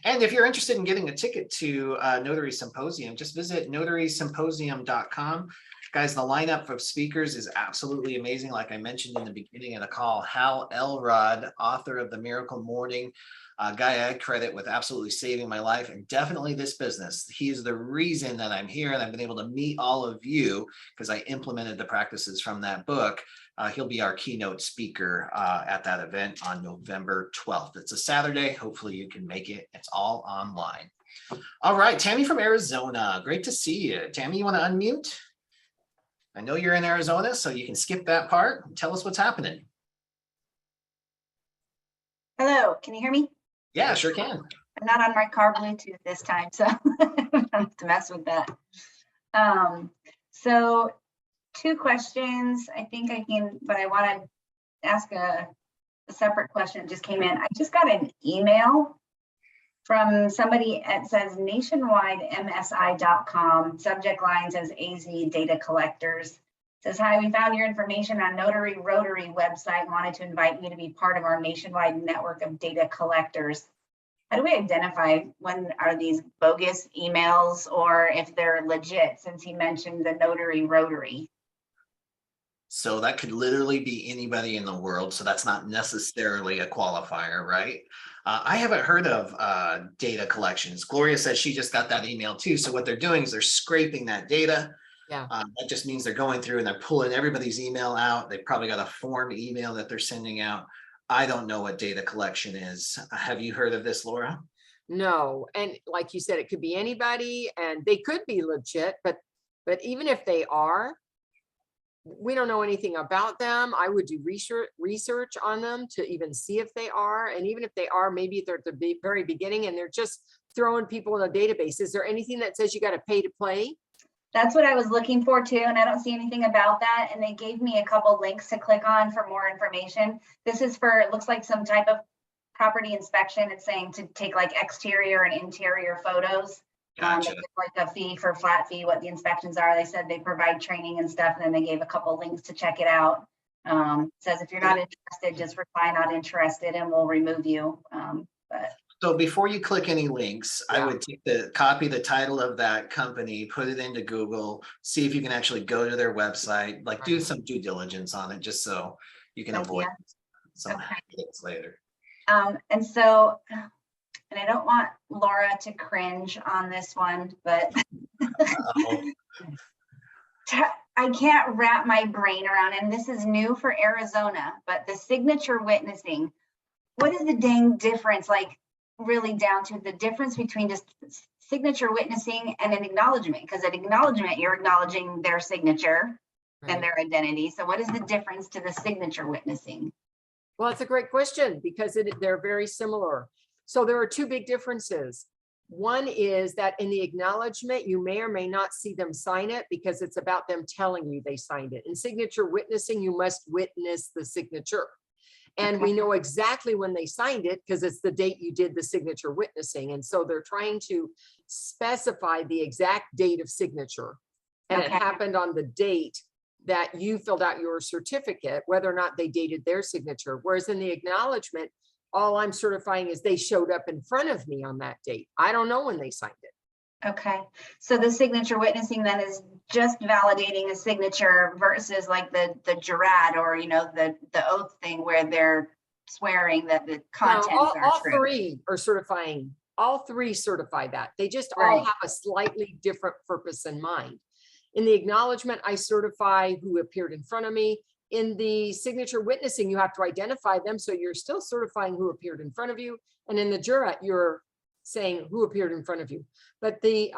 Speaker 1: And if you're interested in getting a ticket to Notary Symposium, just visit notarysymposium.com. Guys, the lineup of speakers is absolutely amazing. Like I mentioned in the beginning of the call, Hal Elrod, author of The Miracle Morning, guy I credit with absolutely saving my life and definitely this business. He is the reason that I'm here and I've been able to meet all of you because I implemented the practices from that book. He'll be our keynote speaker at that event on November 12th. It's a Saturday. Hopefully you can make it. It's all online. All right, Tammy from Arizona. Great to see you. Tammy, you want to unmute? I know you're in Arizona, so you can skip that part and tell us what's happening.
Speaker 6: Hello, can you hear me?
Speaker 1: Yeah, sure can.
Speaker 6: I'm not on my car Bluetooth this time, so I don't have to mess with that. So 2 questions. I think I can, but I want to ask a separate question that just came in. I just got an email from somebody. It says nationwidemsi.com. Subject line says AZ data collectors. It says, hi, we found your information on Notary Rotary website and wanted to invite you to be part of our nationwide network of data collectors. How do we identify when are these bogus emails or if they're legit, since he mentioned the Notary Rotary?
Speaker 1: So that could literally be anybody in the world. So that's not necessarily a qualifier, right? I haven't heard of data collections. Gloria says she just got that email too. So what they're doing is they're scraping that data.
Speaker 2: Yeah.
Speaker 1: That just means they're going through and they're pulling everybody's email out. They've probably got a form email that they're sending out. I don't know what data collection is. Have you heard of this, Laura?
Speaker 2: No, and like you said, it could be anybody and they could be legit, but even if they are, we don't know anything about them. I would do research on them to even see if they are. And even if they are, maybe they're at the very beginning and they're just throwing people in a database. Is there anything that says you got to pay to play?
Speaker 6: That's what I was looking for too, and I don't see anything about that. And they gave me a couple links to click on for more information. This is for, it looks like some type of property inspection. It's saying to take like exterior and interior photos.
Speaker 1: Gotcha.
Speaker 6: They give like a fee for flat fee, what the inspections are. They said they provide training and stuff, and then they gave a couple links to check it out. Says if you're not interested, just reply not interested and we'll remove you.
Speaker 1: So before you click any links, I would take copy the title of that company, put it into Google, see if you can actually go to their website, like do some due diligence on it, just so you can avoid some hits later.
Speaker 6: And so, and I don't want Laura to cringe on this one, but I can't wrap my brain around, and this is new for Arizona, but the signature witnessing, what is the dang difference? Like, really down to the difference between just signature witnessing and an acknowledgement, because an acknowledgement, you're acknowledging their signature and their identity. So what is the difference to the signature witnessing?
Speaker 2: Well, it's a great question because they're very similar. So there are 2 big differences. One is that in the acknowledgement, you may or may not see them sign it because it's about them telling you they signed it. In signature witnessing, you must witness the signature. And we know exactly when they signed it because it's the date you did the signature witnessing. And so they're trying to specify the exact date of signature. And it
Speaker 6: Okay.
Speaker 2: happened on the date that you filled out your certificate, whether or not they dated their signature. Whereas in the acknowledgement, all I'm certifying is they showed up in front of me on that date. I don't know when they signed it.
Speaker 6: Okay, so the signature witnessing then is just validating a signature versus like the jurat or, you know, the oath thing where they're swearing that the
Speaker 2: No,
Speaker 6: contents are
Speaker 2: all
Speaker 6: true.
Speaker 2: three are certifying, all three certify that. They just all
Speaker 6: Right.
Speaker 2: have a slightly different purpose in mind. In the acknowledgement, I certify who appeared in front of me. In the signature witnessing, you have to identify them. So you're still certifying who appeared in front of you. And in the jurat, you're saying who appeared in front of you. But the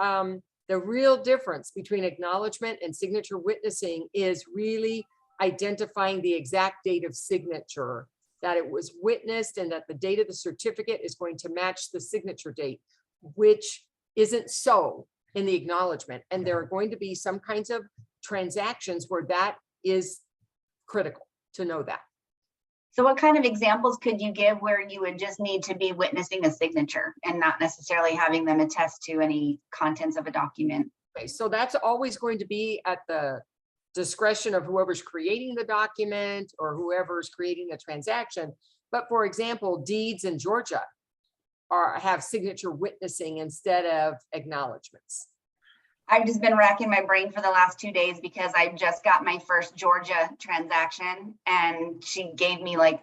Speaker 2: real difference between acknowledgement and signature witnessing is really identifying the exact date of signature, that it was witnessed and that the date of the certificate is going to match the signature date, which isn't so in the acknowledgement. And there are going to be some kinds of transactions where that is critical to know that.
Speaker 6: So what kind of examples could you give where you would just need to be witnessing a signature and not necessarily having them attest to any contents of a document?
Speaker 2: Okay, so that's always going to be at the discretion of whoever's creating the document or whoever's creating the transaction. But for example, deeds in Georgia have signature witnessing instead of acknowledgements.
Speaker 6: I've just been racking my brain for the last 2 days because I just got my first Georgia transaction and she gave me like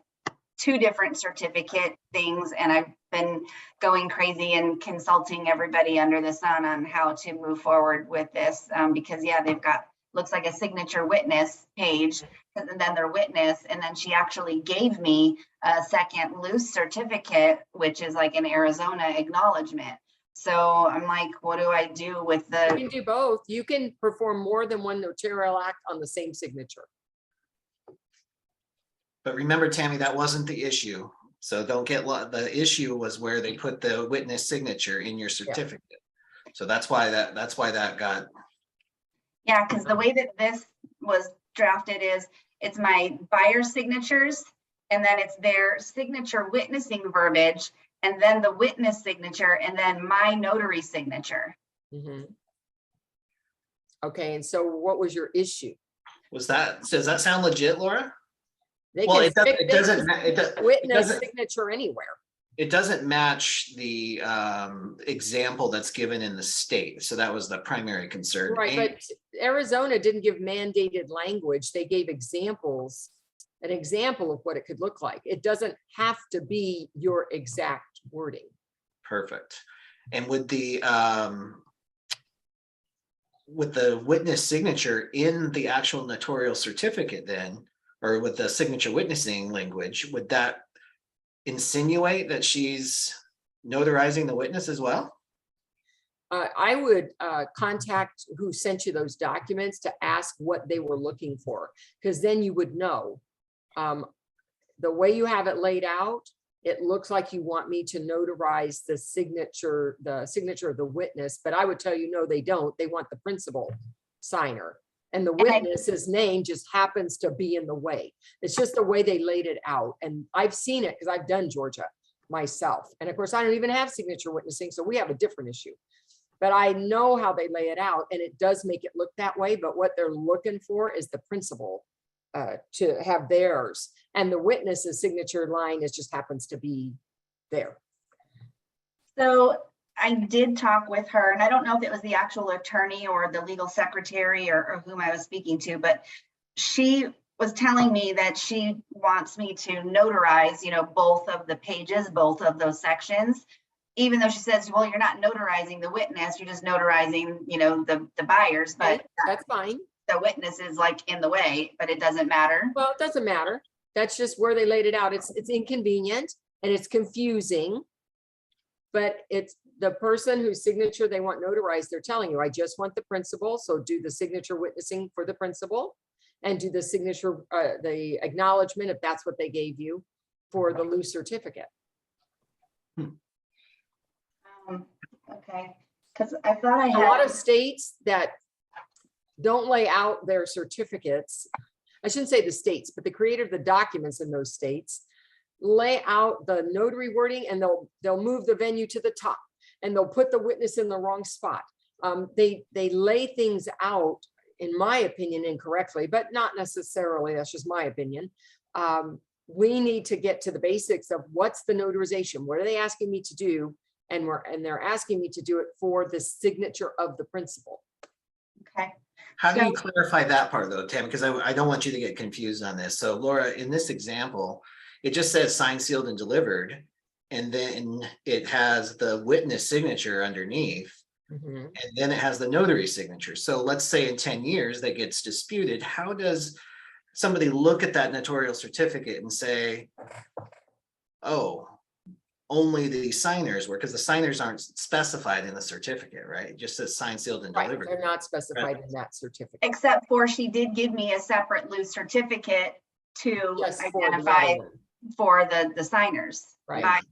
Speaker 6: 2 different certificate things. And I've been going crazy and consulting everybody under the sun on how to move forward with this because yeah, they've got, looks like a signature witness page and then their witness. And then she actually gave me a second loose certificate, which is like an Arizona acknowledgement. So I'm like, what do I do with
Speaker 2: You
Speaker 6: the,
Speaker 2: can do both. You can perform more than one notarial act on the same signature.
Speaker 1: But remember, Tammy, that wasn't the issue. So don't get, the issue was where they put the witness signature in your certificate. So that's why that got,
Speaker 6: yeah, because the way that this was drafted is it's my buyer's signatures and then it's their signature witnessing verbiage and then the witness signature and then my notary signature.
Speaker 2: Mhm. Okay, and so what was your issue?
Speaker 1: does that sound legit, Laura?
Speaker 2: They
Speaker 1: Well,
Speaker 2: can
Speaker 1: it doesn't,
Speaker 2: stick
Speaker 1: it doesn't,
Speaker 2: witness
Speaker 1: doesn't-
Speaker 2: signature anywhere.
Speaker 1: it doesn't match the example that's given in the state. So that was the primary concern.
Speaker 2: Right, but Arizona didn't give mandated language. They gave examples, an example of what it could look like. It doesn't have to be your exact wording.
Speaker 1: Perfect. And with the witness signature in the actual notarial certificate then, or with the signature witnessing language, would that insinuate that she's notarizing the witness as well?
Speaker 2: I would contact who sent you those documents to ask what they were looking for, because then you would know. The way you have it laid out, it looks like you want me to notarize the signature of the witness, but I would tell you, no, they don't. They want the principal signer. And the witness's name just happens to be in the way. It's just the way they laid it out. And I've seen it because I've done Georgia myself. And of course, I don't even have signature witnessing, so we have a different issue. But I know how they lay it out, and it does make it look that way. But what they're looking for is the principal to have theirs. And the witness's signature line is just happens to be there.
Speaker 6: So I did talk with her, and I don't know if it was the actual attorney or the legal secretary or whom I was speaking to, but she was telling me that she wants me to notarize, you know, both of the pages, both of those sections, even though she says, well, you're not notarizing the witness, you're just notarizing, you know, the buyers, but
Speaker 2: Okay, that's fine.
Speaker 6: the witness is like in the way, but it doesn't matter.
Speaker 2: Well, it doesn't matter. That's just where they laid it out. It's inconvenient and it's confusing. But it's the person whose signature they want notarized. They're telling you, I just want the principal. So do the signature witnessing for the principal and do the signature, the acknowledgement, if that's what they gave you, for the loose certificate.
Speaker 6: Okay, because I thought I
Speaker 2: A lot
Speaker 6: had,
Speaker 2: of states that don't lay out their certificates, I shouldn't say the states, but the creator of the documents in those states lay out the notary wording, and they'll move the venue to the top, and they'll put the witness in the wrong spot. They lay things out, in my opinion, incorrectly, but not necessarily, that's just my opinion. We need to get to the basics of what's the notarization, what are they asking me to do? And they're asking me to do it for the signature of the principal.
Speaker 6: okay,
Speaker 1: How do you
Speaker 6: So-
Speaker 1: clarify that part though, Tam? Because I don't want you to get confused on this. So Laura, in this example, it just says signed, sealed, and delivered. And then it has the witness signature underneath,
Speaker 2: Mhm.
Speaker 1: and then it has the notary signature. So let's say in 10 years that gets disputed. How does somebody look at that notarial certificate and say, oh, only the signers were, because the signers aren't specified in the certificate, right? It just says signed, sealed, and
Speaker 2: Right,
Speaker 1: delivered.
Speaker 2: they're not specified in that certificate.
Speaker 6: except for she did give me a separate loose certificate to
Speaker 2: Just for the other
Speaker 6: identify
Speaker 2: one.
Speaker 6: for the signers.
Speaker 2: Right.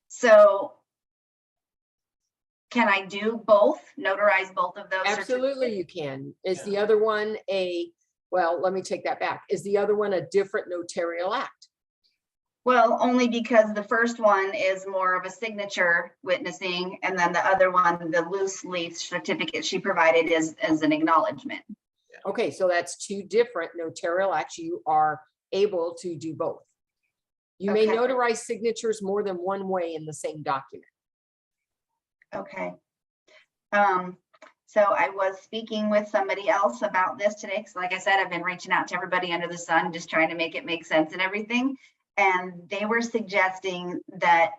Speaker 6: So can I do both, notarize both of those?
Speaker 2: Absolutely,
Speaker 6: certificates?
Speaker 2: you can. Is the other one well, let me take that back. Is the other one a different notarial act?
Speaker 6: Well, only because the first one is more of a signature witnessing, and then the other one, the loose leaf certificate she provided is as an acknowledgement.
Speaker 2: Okay, so that's two different notarial acts. You are able to do both. You may
Speaker 6: Okay.
Speaker 2: notarize signatures more than one way in the same document.
Speaker 6: Okay. So I was speaking with somebody else about this today, because like I said, I've been reaching out to everybody under the sun, just trying to make it make sense and everything. And they were suggesting that,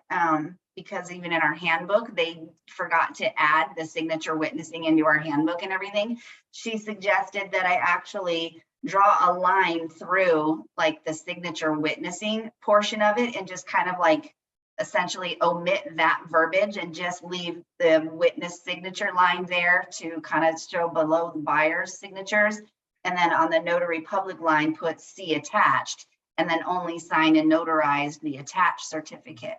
Speaker 6: because even in our handbook, they forgot to add the signature witnessing into our handbook and everything. She suggested that I actually draw a line through like the signature witnessing portion of it and just kind of like essentially omit that verbiage and just leave the witness signature line there to kind of show below the buyer's signatures. And then on the notary public line, put C attached, and then only sign and notarize the attached certificate.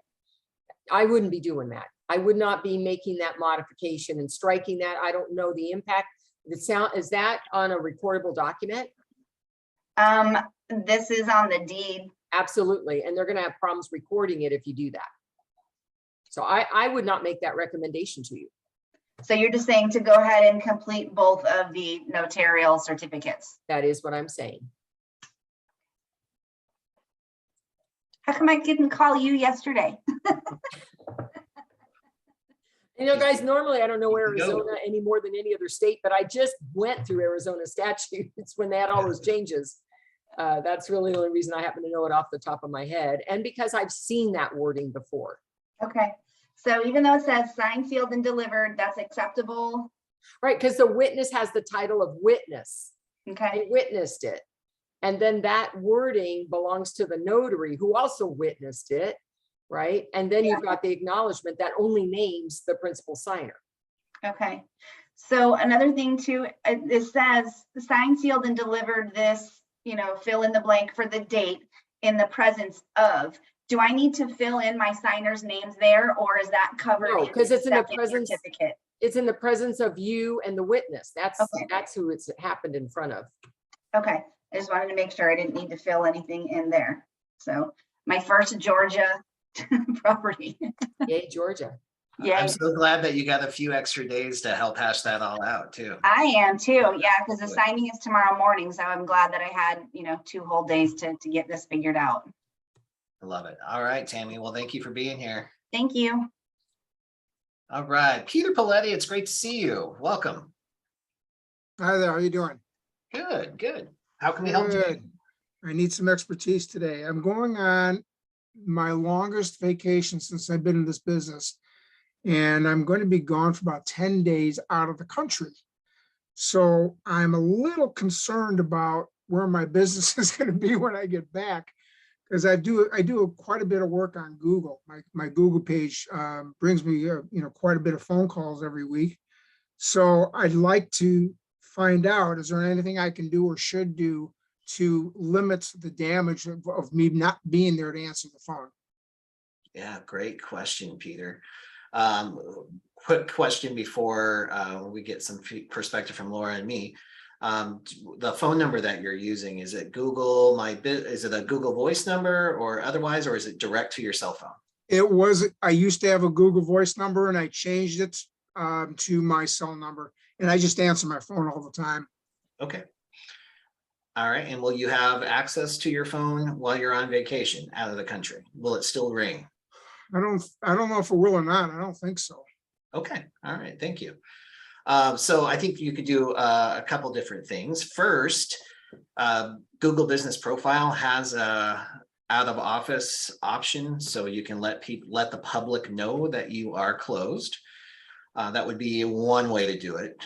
Speaker 2: I wouldn't be doing that. I would not be making that modification and striking that. I don't know the impact. Is that on a recordable document?
Speaker 6: This is on the deed.
Speaker 2: Absolutely. And they're going to have problems recording it if you do that. So I would not make that recommendation to you.
Speaker 6: So you're just saying to go ahead and complete both of the notarial certificates.
Speaker 2: That is what I'm saying.
Speaker 6: How come I didn't call you yesterday?
Speaker 2: You know, guys, normally I don't know
Speaker 1: Easy to go.
Speaker 2: Arizona any more than any other state, but I just went through Arizona statutes when they had all those changes. That's really the only reason I happen to know it off the top of my head, and because I've seen that wording before.
Speaker 6: Okay, so even though it says signed, sealed, and delivered, that's acceptable.
Speaker 2: Right, because the witness has the title of witness.
Speaker 6: Okay,
Speaker 2: They witnessed it. And then that wording belongs to the notary who also witnessed it, right? And then you've got the acknowledgement that only names the principal signer.
Speaker 6: okay. So another thing too, it says signed, sealed, and delivered this, fill in the blank for the date in the presence of. Do I need to fill in my signers' names there, or is that covered?
Speaker 2: No, because it's in the
Speaker 6: second
Speaker 2: presence,
Speaker 6: certificate?
Speaker 2: it's in the presence of you and the witness. That's
Speaker 6: Okay.
Speaker 2: who it's happened in front of.
Speaker 6: Okay, I just wanted to make sure I didn't need to fill anything in there. So my first Georgia property.
Speaker 2: Yay, Georgia.
Speaker 6: Yay.
Speaker 1: I'm so glad that you got a few extra days to help hash that all out too.
Speaker 6: I am too, yeah, because the signing is tomorrow morning, so I'm glad that I had, 2 whole days to get this figured out.
Speaker 1: I love it. All right, Tammy. Well, thank you for being here.
Speaker 6: Thank you.
Speaker 1: All right, Peter Paletti, it's great to see you. Welcome.
Speaker 7: Hi there, how you doing?
Speaker 1: Good, good. How can we help you?
Speaker 7: Good. I need some expertise today. I'm going on my longest vacation since I've been in this business. And I'm going to be gone for about 10 days out of the country. So I'm a little concerned about where my business is going to be when I get back, because I do quite a bit of work on Google. My Google page brings me quite a bit of phone calls every week. So I'd like to find out, is there anything I can do or should do to limit the damage of me not being there to answer the phone?
Speaker 1: Yeah, great question, Peter. quick question before we get some perspective from Laura and me. The phone number that you're using, is it Google is it a Google Voice number or otherwise, or is it direct to your cell phone?
Speaker 7: It was, I used to have a Google Voice number and I changed it to my cell number, and I just answer my phone all the time.
Speaker 1: Okay. All right. And will you have access to your phone while you're on vacation out of the country? Will it still ring?
Speaker 7: I don't know if it will or not. I don't think so.
Speaker 1: Okay. All right. Thank you. So I think you could do a couple different things. First, Google Business Profile has a out of office option, so you can let the public know that you are closed. That would be one way to do it.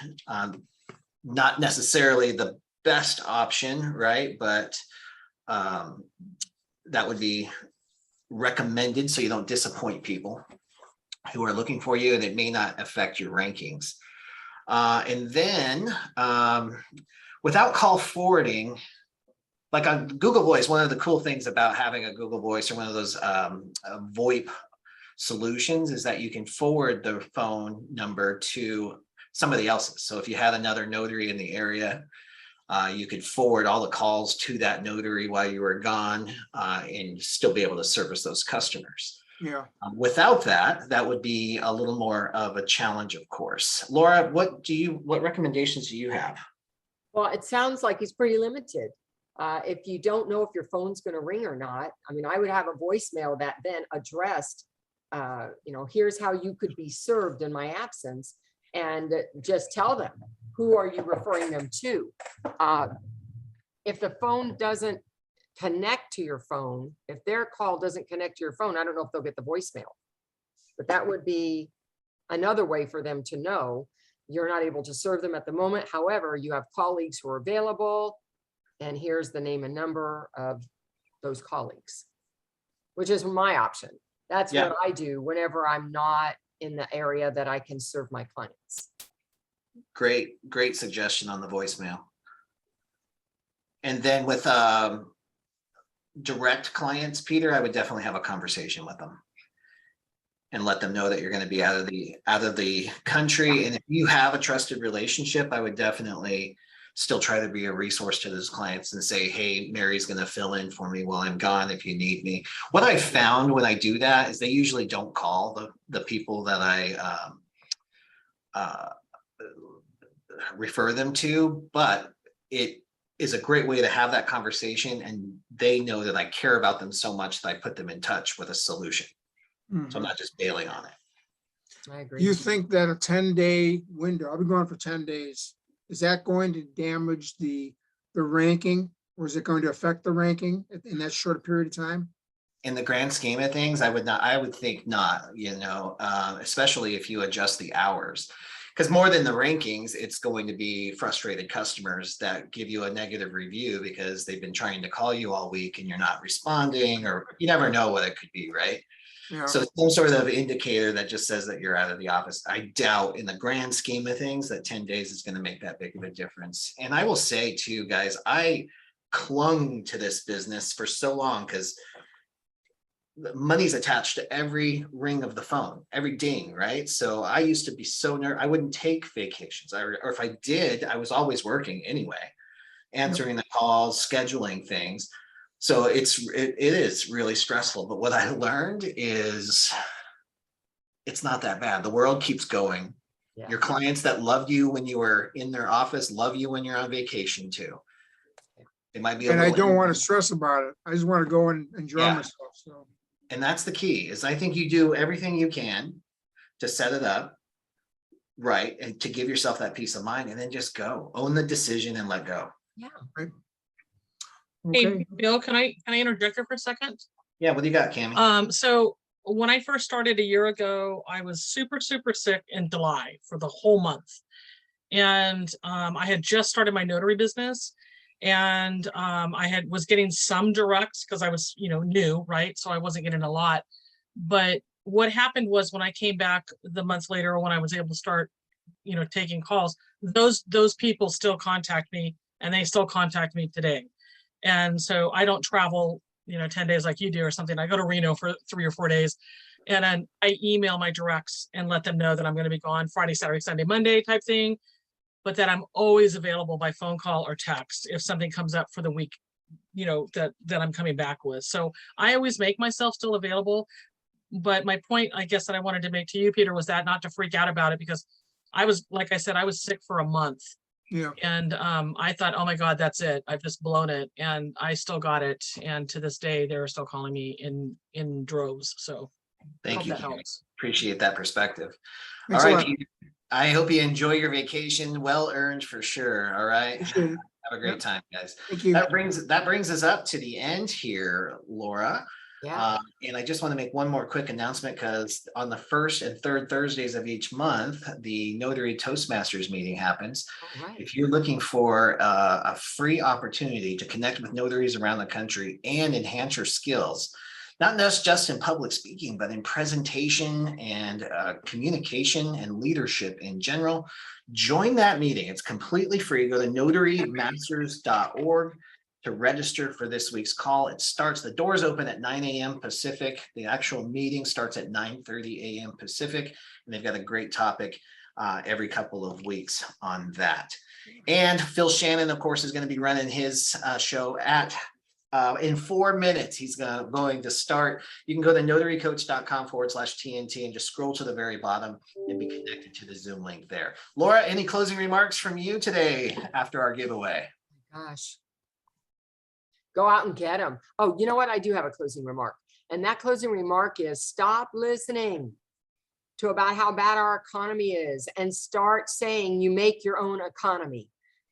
Speaker 1: Not necessarily the best option, right? But that would be recommended so you don't disappoint people who are looking for you, and it may not affect your rankings. And then without call forwarding, like on Google Voice, one of the cool things about having a Google Voice or one of those VoIP solutions is that you can forward the phone number to somebody else's. So if you had another notary in the area, you could forward all the calls to that notary while you were gone and still be able to service those customers.
Speaker 7: Yeah.
Speaker 1: Without that, that would be a little more of a challenge, of course. Laura, what recommendations do you have?
Speaker 2: Well, it sounds like he's pretty limited. If you don't know if your phone's going to ring or not, I mean, I would have a voicemail that then addressed, here's how you could be served in my absence, and just tell them, who are you referring them to? If the phone doesn't connect to your phone, if their call doesn't connect to your phone, I don't know if they'll get the voicemail. But that would be another way for them to know you're not able to serve them at the moment. However, you have colleagues who are available, and here's the name and number of those colleagues, which is my option. That's what I do whenever I'm not in the area that I can serve my clients.
Speaker 1: Great suggestion on the voicemail. And then with direct clients, Peter, I would definitely have a conversation with them and let them know that you're going to be out of the country. And if you have a trusted relationship, I would definitely still try to be a resource to those clients and say, hey, Mary's going to fill in for me while I'm gone if you need me. What I found when I do that is they usually don't call the people that I refer them to, but it is a great way to have that conversation, and they know that I care about them so much that I put them in touch with a solution. So I'm not just bailing on it.
Speaker 2: I agree.
Speaker 7: You think that a 10-day window, I'll be gone for 10 days, is that going to damage the ranking, or is it going to affect the ranking in that short period of time?
Speaker 1: In the grand scheme of things, I would think not, especially if you adjust the hours. Because more than the rankings, it's going to be frustrated customers that give you a negative review because they've been trying to call you all week and you're not responding, or you never know what it could be, right?
Speaker 7: Yeah.
Speaker 1: So some sort of indicator that just says that you're out of the office. I doubt in the grand scheme of things that 10 days is going to make that big of a difference. And I will say too, guys, I clung to this business for so long because money's attached to every ring of the phone, every ding, right? So I used to be so nervous. I wouldn't take vacations, or if I did, I was always working anyway, answering the calls, scheduling things. So it is really stressful. But what I learned is it's not that bad. The world keeps going.
Speaker 2: Yeah.
Speaker 1: Your clients that loved you when you were in their office love you when you're on vacation too. It might be,
Speaker 7: and I don't want to stress about it. I just want to go and enjoy myself. So.
Speaker 1: And that's the key, is I think you do everything you can to set it up right and to give yourself that peace of mind, and then just go own the decision and let go.
Speaker 2: Yeah.
Speaker 7: Right.
Speaker 8: Hey,
Speaker 7: Okay.
Speaker 8: Bill, can I interject here for a second?
Speaker 1: Yeah, what do you got, Cammie?
Speaker 8: So when I first started a year ago, I was super sick in July for the whole month. And I had just started my notary business, and I was getting some directs because I was, new, right? So I wasn't getting a lot. But what happened was when I came back the month later, when I was able to start, taking calls, those people still contact me, and they still contact me today. And so I don't travel, 10 days like you do or something. I go to Reno for 3 or 4 days. And then I email my directs and let them know that I'm going to be gone Friday, Saturday, Sunday, Monday type thing. But that I'm always available by phone call or text if something comes up for the week, you know, that I'm coming back with. So I always make myself still available. But my point, I guess, that I wanted to make to you, Peter, was that not to freak out about it, because I was, like I said, I was sick for a month.
Speaker 7: Yeah.
Speaker 8: And I thought, oh my God, that's it. I've just blown it. And I still got it. And to this day, they're still calling me in droves. So
Speaker 1: Thank
Speaker 8: hope
Speaker 1: you.
Speaker 8: that
Speaker 1: Peter.
Speaker 8: helps.
Speaker 1: Appreciate that perspective.
Speaker 7: Thanks
Speaker 1: All
Speaker 7: a
Speaker 1: right,
Speaker 7: lot.
Speaker 1: Peter. I hope you enjoy your vacation. Well earned for sure. All right.
Speaker 7: Appreciate it.
Speaker 1: Have a great
Speaker 7: Yep.
Speaker 1: time, guys.
Speaker 7: Thank you.
Speaker 1: That brings us up to the end here, Laura.
Speaker 2: Yeah.
Speaker 1: And I just want to make one more quick announcement, because on the first and third Thursdays of each month, the Notary Toastmasters meeting happens.
Speaker 2: All right.
Speaker 1: If you're looking for a free opportunity to connect with notaries around the country and enhance your skills, not just in public speaking, but in presentation and communication and leadership in general, join that meeting. It's completely free. Go to notarymasters.org to register for this week's call. The doors open at 9 a.m. Pacific. The actual meeting starts at 9:30 a.m. Pacific, and they've got a great topic every couple of weeks on that. And Phil Shannon, of course, is going to be running his show in 4 minutes. He's going to start. You can go to notarycoach.com/TNT and just scroll to the very bottom and be connected to the Zoom link there. Laura, any closing remarks from you today after our giveaway?
Speaker 2: Gosh. Go out and get them. Oh, you know what? I do have a closing remark. And that closing remark is stop listening to about how bad our economy is and start saying you make your own economy.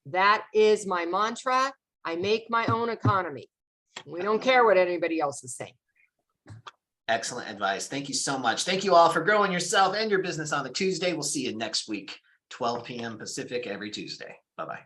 Speaker 2: That is my mantra. I make my own economy. We don't care what anybody else is saying.
Speaker 1: Excellent advice. Thank you so much. Thank you all for growing yourself and your business on the Tuesday. We'll see you next week, 12 p.m. Pacific every Tuesday. Bye-bye.